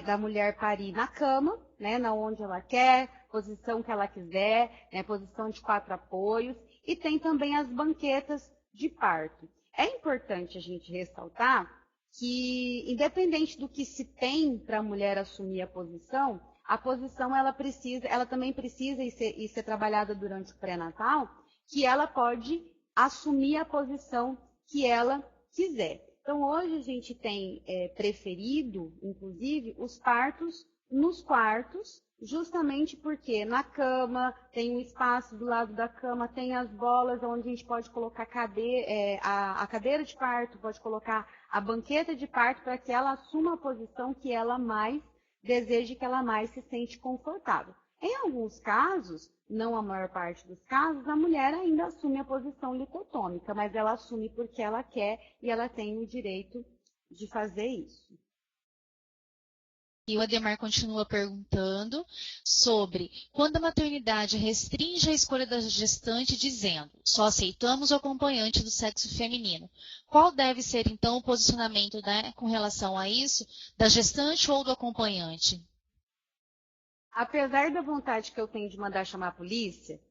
da mulher parir na cama, né, na onde ela quer, posição que ela quiser, né, posição de 4 apoios, e tem também as banquetas de parto. É importante a gente ressaltar que, independente do que se tem para a mulher assumir a posição ela também precisa e ser trabalhada durante o pré-natal, que ela pode assumir a posição que ela quiser. Então, hoje a gente tem preferido, inclusive, os partos nos quartos, justamente porque na cama tem um espaço do lado da cama, tem as bolas onde a gente pode colocar a cadeira de parto, pode colocar a banqueta de parto para que ela assuma a posição que ela mais deseja, que ela mais se sente confortável. Em alguns casos, não a maior parte dos casos, a mulher ainda assume a posição litotômica, mas ela assume porque ela quer e ela tem o direito de fazer isso. E o Ademar continua perguntando sobre quando a maternidade restringe a escolha da gestante dizendo só aceitamos o acompanhante do sexo feminino. Qual deve ser, então, o posicionamento, né, com relação a isso, da gestante ou do acompanhante? Apesar da vontade que eu tenho de mandar chamar a polícia,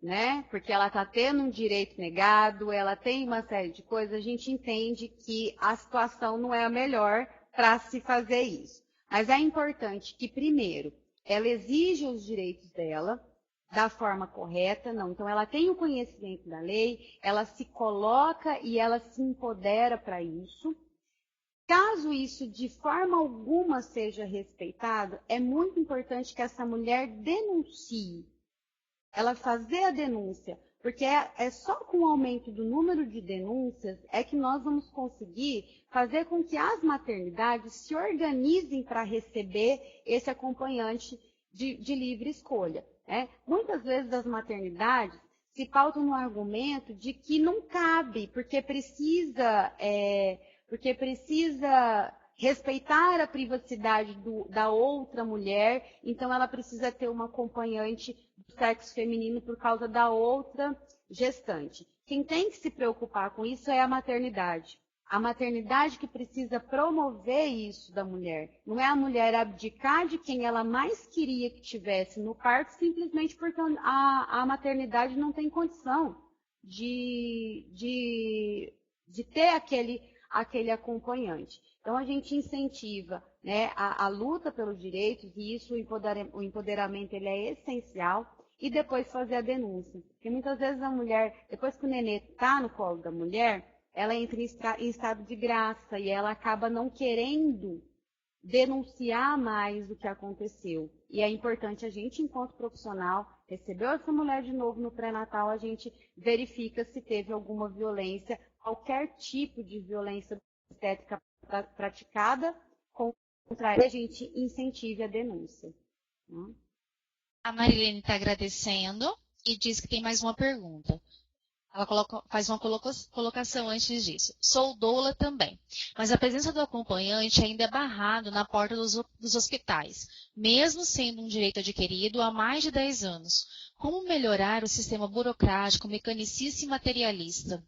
né, porque ela está tendo um direito negado, ela tem uma série de coisas, a gente entende que a situação não é a melhor para se fazer isso. Mas é importante que, primeiro, ela exija os direitos dela da forma correta, não. Então, ela tem o conhecimento da lei, ela se coloca e ela se empodera para isso. Caso isso de forma alguma seja respeitado, é muito importante que essa mulher denuncie. Ela fazer a denúncia, porque é só com o aumento do número de denúncias é que nós vamos conseguir fazer com que as maternidades se organizem para receber esse acompanhante de livre escolha, né? Muitas vezes as maternidades se pautam no argumento de que não cabe, porque precisa respeitar a privacidade da outra mulher, então ela precisa ter uma acompanhante do sexo feminino por causa da outra gestante. Quem tem que se preocupar com isso é a maternidade. A maternidade que precisa promover isso da mulher. Não é a mulher abdicar de quem ela mais queria que tivesse no parto, simplesmente porque a maternidade não tem condição. de ter aquele acompanhante. Então, a gente incentiva, né, a luta pelos direitos, e isso, o empoderamento ele é essencial, e depois fazer a denúncia. Porque muitas vezes a mulher, depois que o nenê está no colo da mulher, ela entra em estado de graça e ela acaba não querendo denunciar mais o que aconteceu. E é importante a gente, enquanto profissional, recebeu essa mulher de novo no pré-natal, a gente verifica se teve alguma violência, qualquer tipo de violência obstétrica praticada contra ela, a gente incentive a denúncia. A Marilene está agradecendo e diz que tem mais uma pergunta. Ela faz uma colocação antes disso. Sou doula também, mas a presença do acompanhante ainda é barrado na porta dos hospitais, mesmo sendo um direito adquirido há mais de 10 anos. Como melhorar o sistema burocrático, mecanicista e materialista?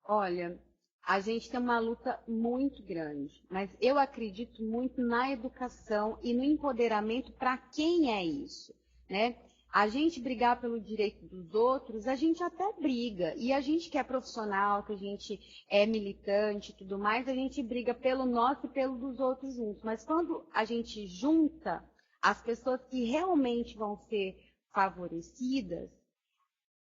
Olha, a gente tem uma luta muito grande, mas eu acredito muito na educação e no empoderamento para quem é isso, né? A gente brigar pelo direito dos outros, a gente até briga. E a gente que é profissional, que a gente é militante e tudo mais, a gente briga pelo nosso e pelo dos outros juntos. Mas quando a gente junta as pessoas que realmente vão ser favorecidas,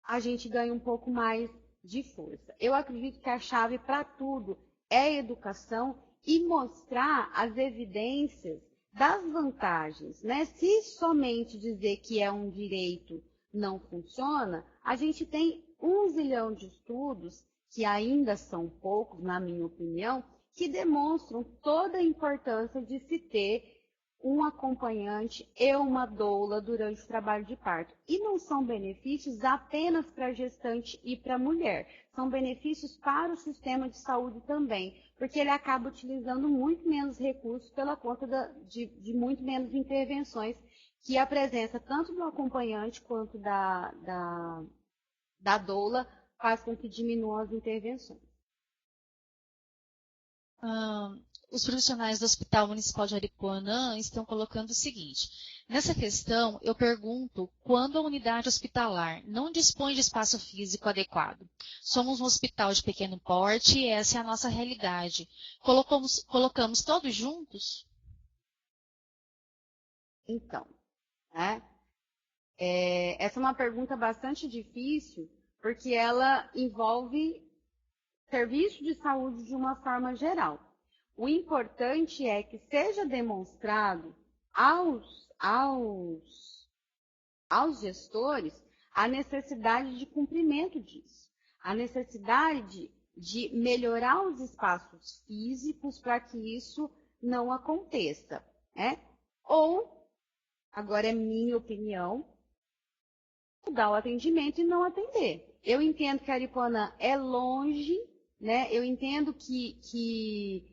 a gente ganha um pouco mais de força. Eu acredito que a chave para tudo é a educação e mostrar as evidências das vantagens, né? Se somente dizer que é um direito não funciona, a gente tem 1 zilhão de estudos, que ainda são poucos, na minha opinião, que demonstram toda a importância de se ter um acompanhante e uma doula durante o trabalho de parto. E não são benefícios apenas para a gestante e para a mulher, são benefícios para o sistema de saúde também, porque ele acaba utilizando muito menos recursos pela conta de muito menos intervenções, que a presença tanto do acompanhante quanto da doula faz com que diminuam as intervenções. Os profissionais do Hospital Municipal de Aripuanã estão colocando o seguinte: nessa questão, eu pergunto quando a unidade hospitalar não dispõe de espaço físico adequado. Somos um hospital de pequeno porte e essa é a nossa realidade. Colocamos todos juntos? Então, né? Essa é uma pergunta bastante difícil, porque ela envolve serviço de saúde de uma forma geral. O importante é que seja demonstrado aos gestores a necessidade de cumprimento disso, a necessidade de melhorar os espaços físicos para que isso não aconteça, né? Ou, agora é minha opinião, mudar o atendimento e não atender. Eu entendo que Aripuanã é longe, né? Eu entendo que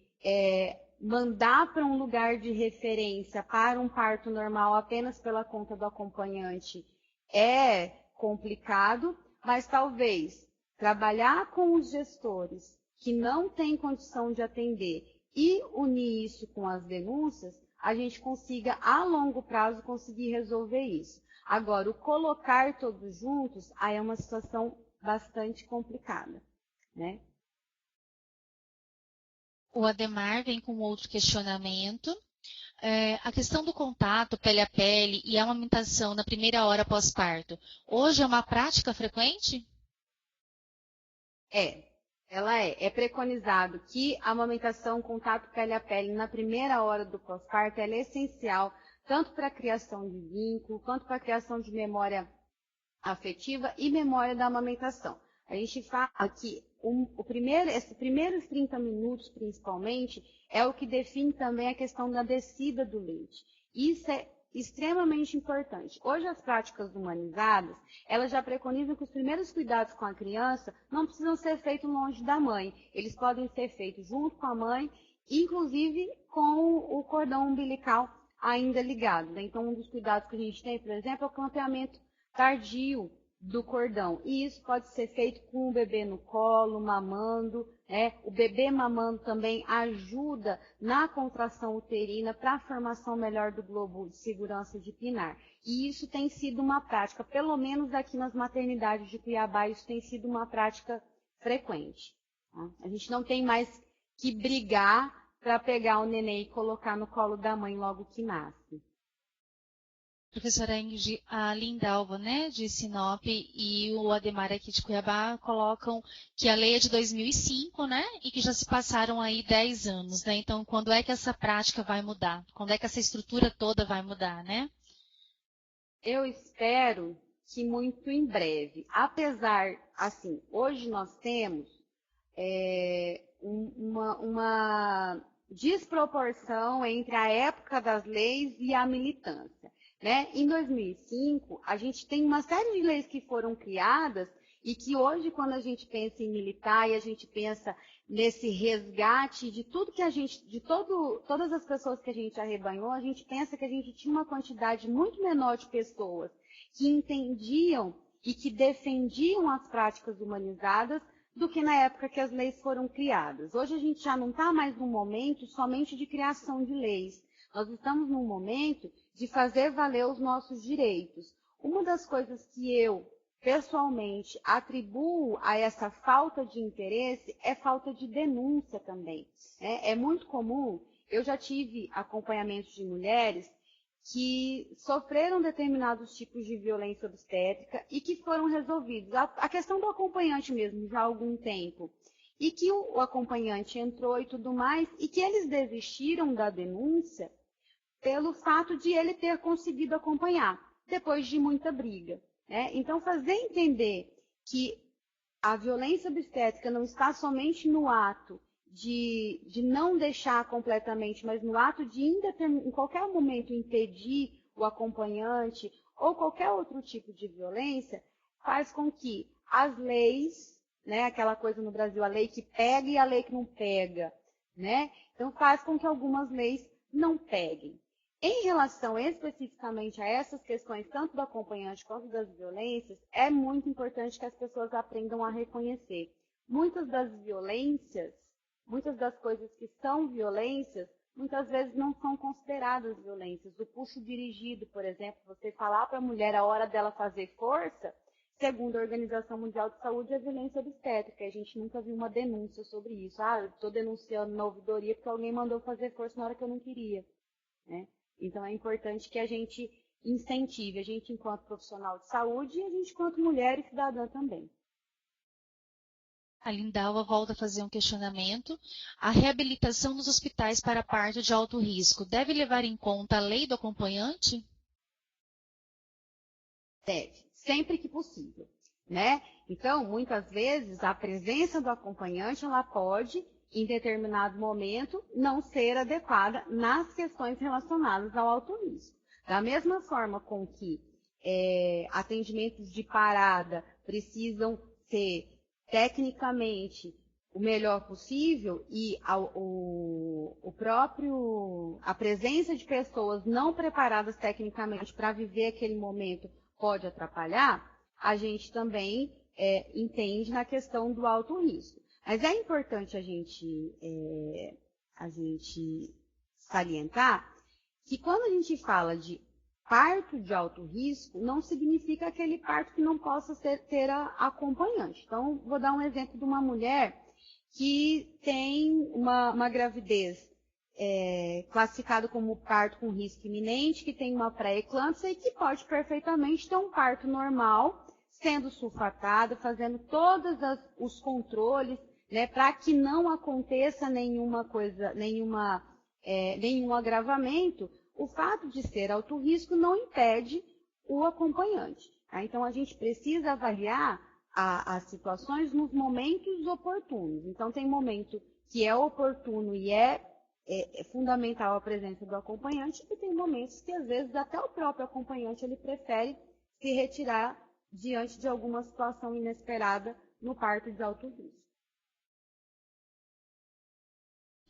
mandar para um lugar de referência para um parto normal apenas pela conta do acompanhante é complicado, mas talvez trabalhar com os gestores que não têm condição de atender e unir isso com as denúncias, a gente consiga, a longo prazo, conseguir resolver isso. Agora, o colocar todos juntos, aí é uma situação bastante complicada, né? O Ademar vem com outro questionamento. A questão do contato pele a pele e a amamentação na primeira hora pós-parto, hoje é uma prática frequente? Ela é. É preconizado que a amamentação, contato pele a pele na primeira hora do pós-parto, ela é essencial, tanto para a criação de vínculo, quanto para a criação de memória afetiva e memória da amamentação. A gente fala que esses primeiros 30 minutos, principalmente, é o que define também a questão da descida do leite. Isso é extremamente importante. Hoje, as práticas humanizadas, elas já preconizam que os primeiros cuidados com a criança não precisam ser feitos longe da mãe. Eles podem ser feitos junto com a mãe, inclusive com o cordão umbilical ainda ligado, né? Então, um dos cuidados que a gente tem, por exemplo, é o campeamento tardio, do cordão. E isso pode ser feito com o bebê no colo, mamando, né? O bebê mamando também ajuda na contração uterina para a formação melhor do globo de segurança de Pinar. E isso tem sido uma prática, pelo menos aqui nas maternidades de Cuiabá, isso tem sido uma prática frequente. Tá? A gente não tem mais que brigar para pegar o neném e colocar no colo da mãe logo que nasce. Professora Ingrid, a Lindalva, né, de Sinop e o Ademar aqui de Cuiabá colocam que a lei é de 2005, né, e que já se passaram aí 10 anos, né? Então, quando é que essa prática vai mudar? Quando é que essa estrutura toda vai mudar, né? Eu espero que muito em breve. Apesar, assim, hoje nós temos uma desproporção entre a época das leis e a militância. Né? Em 2005, a gente tem uma série de leis que foram criadas e que hoje, quando a gente pensa em militar e a gente pensa nesse resgate de tudo que a gente, todas as pessoas que a gente arrebanhou, a gente pensa que a gente tinha uma quantidade muito menor de pessoas que entendiam e que defendiam as práticas humanizadas do que na época que as leis foram criadas. Hoje a gente já não está mais num momento somente de criação de leis. Nós estamos num momento de fazer valer os nossos direitos. Uma das coisas que eu, pessoalmente, atribuo a essa falta de interesse é falta de denúncia também. É muito comum, eu já tive acompanhamento de mulheres que sofreram determinados tipos de violência obstétrica e que foram resolvidos. A questão do acompanhante mesmo, já há algum tempo. E que o acompanhante entrou e tudo mais, e que eles desistiram da denúncia pelo fato de ele ter conseguido acompanhar, depois de muita briga. Né? Então, fazer entender que a violência obstétrica não está somente no ato de não deixar completamente, mas no ato de, em qualquer momento, impedir o acompanhante ou qualquer outro tipo de violência, faz com que as leis, né, aquela coisa no Brasil, a lei que pega e a lei que não pega, né? Então, faz com que algumas leis não peguem. Em relação especificamente a essas questões, tanto do acompanhante quanto das violências, é muito importante que as pessoas aprendam a reconhecer. Muitas das violências, muitas das coisas que são violências, muitas vezes não são consideradas violências. O puxo dirigido, por exemplo, você falar para a mulher a hora dela fazer força, segundo a Organização Mundial de Saúde, é violência obstétrica. A gente nunca viu uma denúncia sobre isso. Ah, eu estou denunciando na ouvidoria porque alguém mandou fazer força na hora que eu não queria. Né? Então, é importante que a gente incentive, a gente enquanto profissional de saúde e a gente enquanto mulher e cidadã também. A Lindalva volta a fazer um questionamento. A reabilitação nos hospitais para parto de alto risco deve levar em conta a lei do acompanhante? Deve, sempre que possível. Né? Então, muitas vezes, a presença do acompanhante, ela pode, em determinado momento, não ser adequada nas questões relacionadas ao alto risco. Da mesma forma com que atendimentos de parada precisam ser tecnicamente o melhor possível e a presença de pessoas não preparadas tecnicamente para viver aquele momento pode atrapalhar, a gente também entende na questão do alto risco. Mas é importante a gente salientar que quando a gente fala de parto de alto risco, não significa aquele parto que não possa ter acompanhante. Então, vou dar um exemplo de uma mulher que tem uma gravidez classificada como parto com risco iminente, que tem uma pré-eclâmpsia e que pode perfeitamente ter um parto normal, sendo sulfatada, fazendo todos os controles, né, para que não aconteça nenhum agravamento. O fato de ser alto risco não impede o acompanhante. Tá? Então, a gente precisa avaliar as situações nos momentos oportunos. Então, tem momento que é oportuno e é fundamental a presença do acompanhante, e tem momentos que, às vezes, até o próprio acompanhante ele prefere se retirar diante de alguma situação inesperada no parto de alto risco.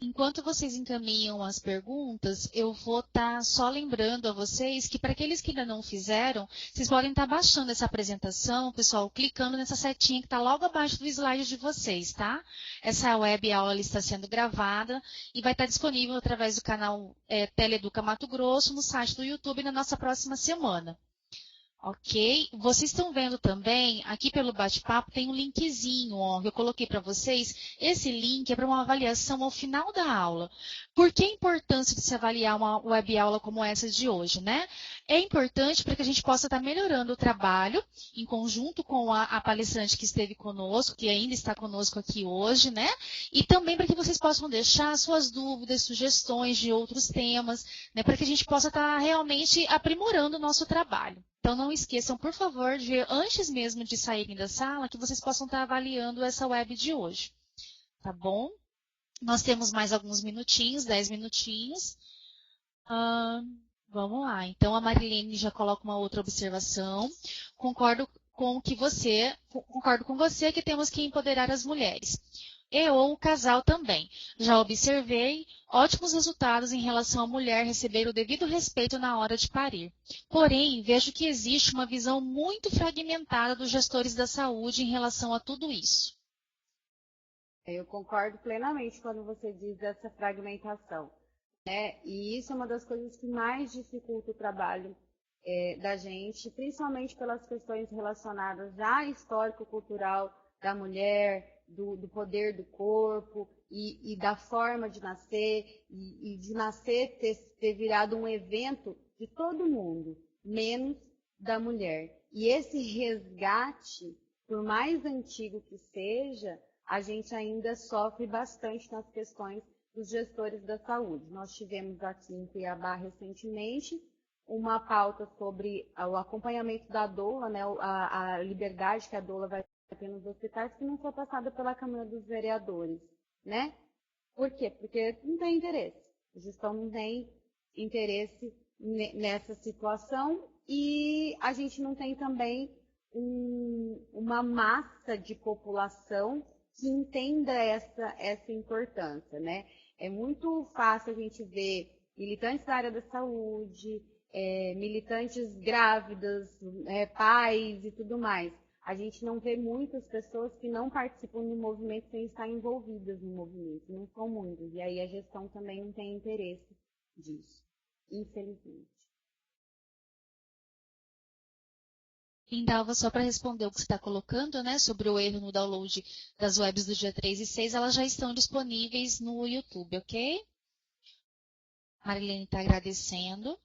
Enquanto vocês encaminham as perguntas, eu vou estar só lembrando a vocês que, para aqueles que ainda não fizeram, vocês podem estar baixando essa apresentação, pessoal, clicando nessa setinha que está logo abaixo do slide de vocês, tá? Essa web aula está sendo gravada e vai estar disponível através do canal Teleeduca Mato Grosso, no site do YouTube, na nossa próxima semana. Ok? Vocês estão vendo também, aqui pelo bate-papo, tem um linkzinho, ó, que eu coloquei para vocês. Esse link é para uma avaliação ao final da aula. Por que a importância de se avaliar uma web aula como essa de hoje, né? É importante para que a gente possa estar melhorando o trabalho, em conjunto com a palestrante que esteve conosco, que ainda está conosco aqui hoje, né? E também para que vocês possam deixar suas dúvidas, sugestões de outros temas, né? Para que a gente possa estar realmente aprimorando o nosso trabalho. Então, não esqueçam, por favor, de, antes mesmo de saírem da sala, que vocês possam estar avaliando essa web de hoje. Tá bom? Nós temos mais alguns minutinhos, 10 minutinhos. Vamos lá. Então, a Marilene já coloca uma outra observação. Concordo com você que temos que empoderar as mulheres. E ou o casal também. Já observei ótimos resultados em relação à mulher receber o devido respeito na hora de parir. Porém, vejo que existe uma visão muito fragmentada dos gestores da saúde em relação a tudo isso. Eu concordo plenamente quando você diz essa fragmentação, né? E isso é uma das coisas que mais dificulta o trabalho da gente, principalmente pelas questões relacionadas à histórico-cultural da mulher, do poder do corpo e da forma de nascer, e de nascer ter virado um evento de todo mundo, menos da mulher. E esse resgate, por mais antigo que seja, a gente ainda sofre bastante nas questões dos gestores da saúde. Nós tivemos aqui em Cuiabá recentemente uma pauta sobre o acompanhamento da doula, né, a liberdade que a doula vai ter nos hospitais, que não foi passada pela Câmara dos Vereadores, né? Por quê? Porque não tem interesse. A gestão não tem interesse nessa situação e a gente não tem também uma massa de população que entenda essa importância, né? É muito fácil a gente ver militantes da área da saúde, militantes grávidas, pais e tudo mais. A gente não vê muitas pessoas que não participam do movimento sem estar envolvidas no movimento, não são muitas. E aí a gestão também não tem interesse disso, infelizmente. Lindalva, só para responder o que você está colocando, né, sobre o erro no download das webs do dia 3 e 6, elas já estão disponíveis no YouTube, ok? Marilene está agradecendo.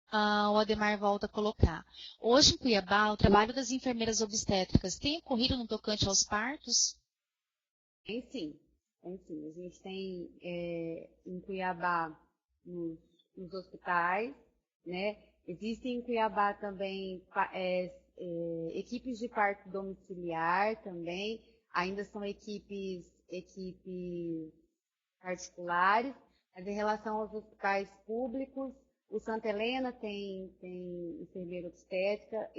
O Ademar volta a colocar. Hoje em Cuiabá, o trabalho das enfermeiras obstétricas tem ocorrido no tocante aos partos? Tem sim, tem sim. A gente tem em Cuiabá nos hospitais, né? Existem em Cuiabá também equipes de parto domiciliar também, ainda são equipes particulares, mas em relação aos hospitais públicos, o Santa Helena tem enfermeira obstétrica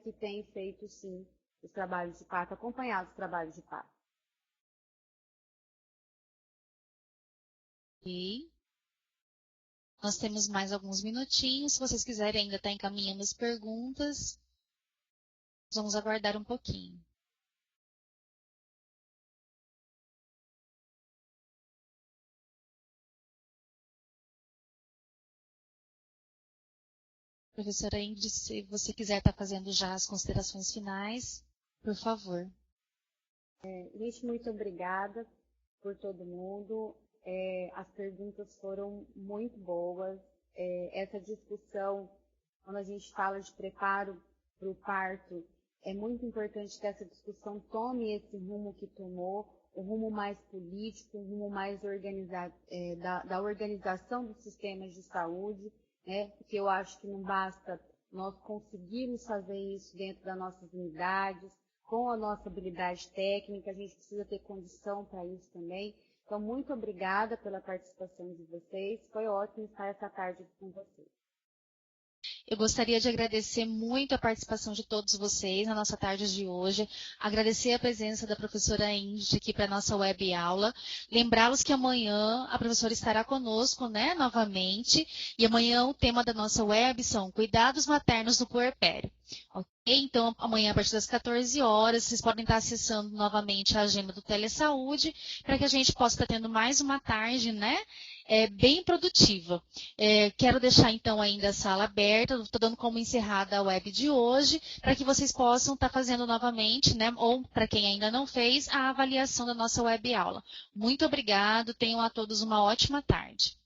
que tem feito, sim, os trabalhos de parto, acompanhado os trabalhos de parto. Ok. Nós temos mais alguns minutinhos. Se vocês quiserem ainda estar encaminhando as perguntas, vamos aguardar um pouquinho. Professora Ingrid, se você quiser estar fazendo já as considerações finais, por favor. Gente, muito obrigada por todo mundo. As perguntas foram muito boas. Essa discussão, quando a gente fala de preparo para o parto, é muito importante que essa discussão tome esse rumo que tomou, o rumo mais político, o rumo mais organizado, da organização dos sistemas de saúde, né? Porque eu acho que não basta nós conseguirmos fazer isso dentro das nossas unidades, com a nossa habilidade técnica, a gente precisa ter condição para isso também. Então, muito obrigada pela participação de vocês. Foi ótimo estar essa tarde com vocês. Eu gostaria de agradecer muito a participação de todos vocês na nossa tarde de hoje, agradecer a presença da professora Ingrid aqui para a nossa web aula, lembrá-los que amanhã a professora estará conosco, né, novamente, e amanhã o tema da nossa web são cuidados maternos do puerpério. Ok? Então, amanhã, a partir das 14 horas, vocês podem estar acessando novamente a agenda do Telesaúde, para que a gente possa estar tendo mais uma tarde, né, bem produtiva. Quero deixar, então, ainda a sala aberta, estou dando como encerrada a web de hoje, para que vocês possam estar fazendo novamente, né, ou para quem ainda não fez, a avaliação da nossa web aula. Muito obrigado, tenham a todos uma ótima tarde.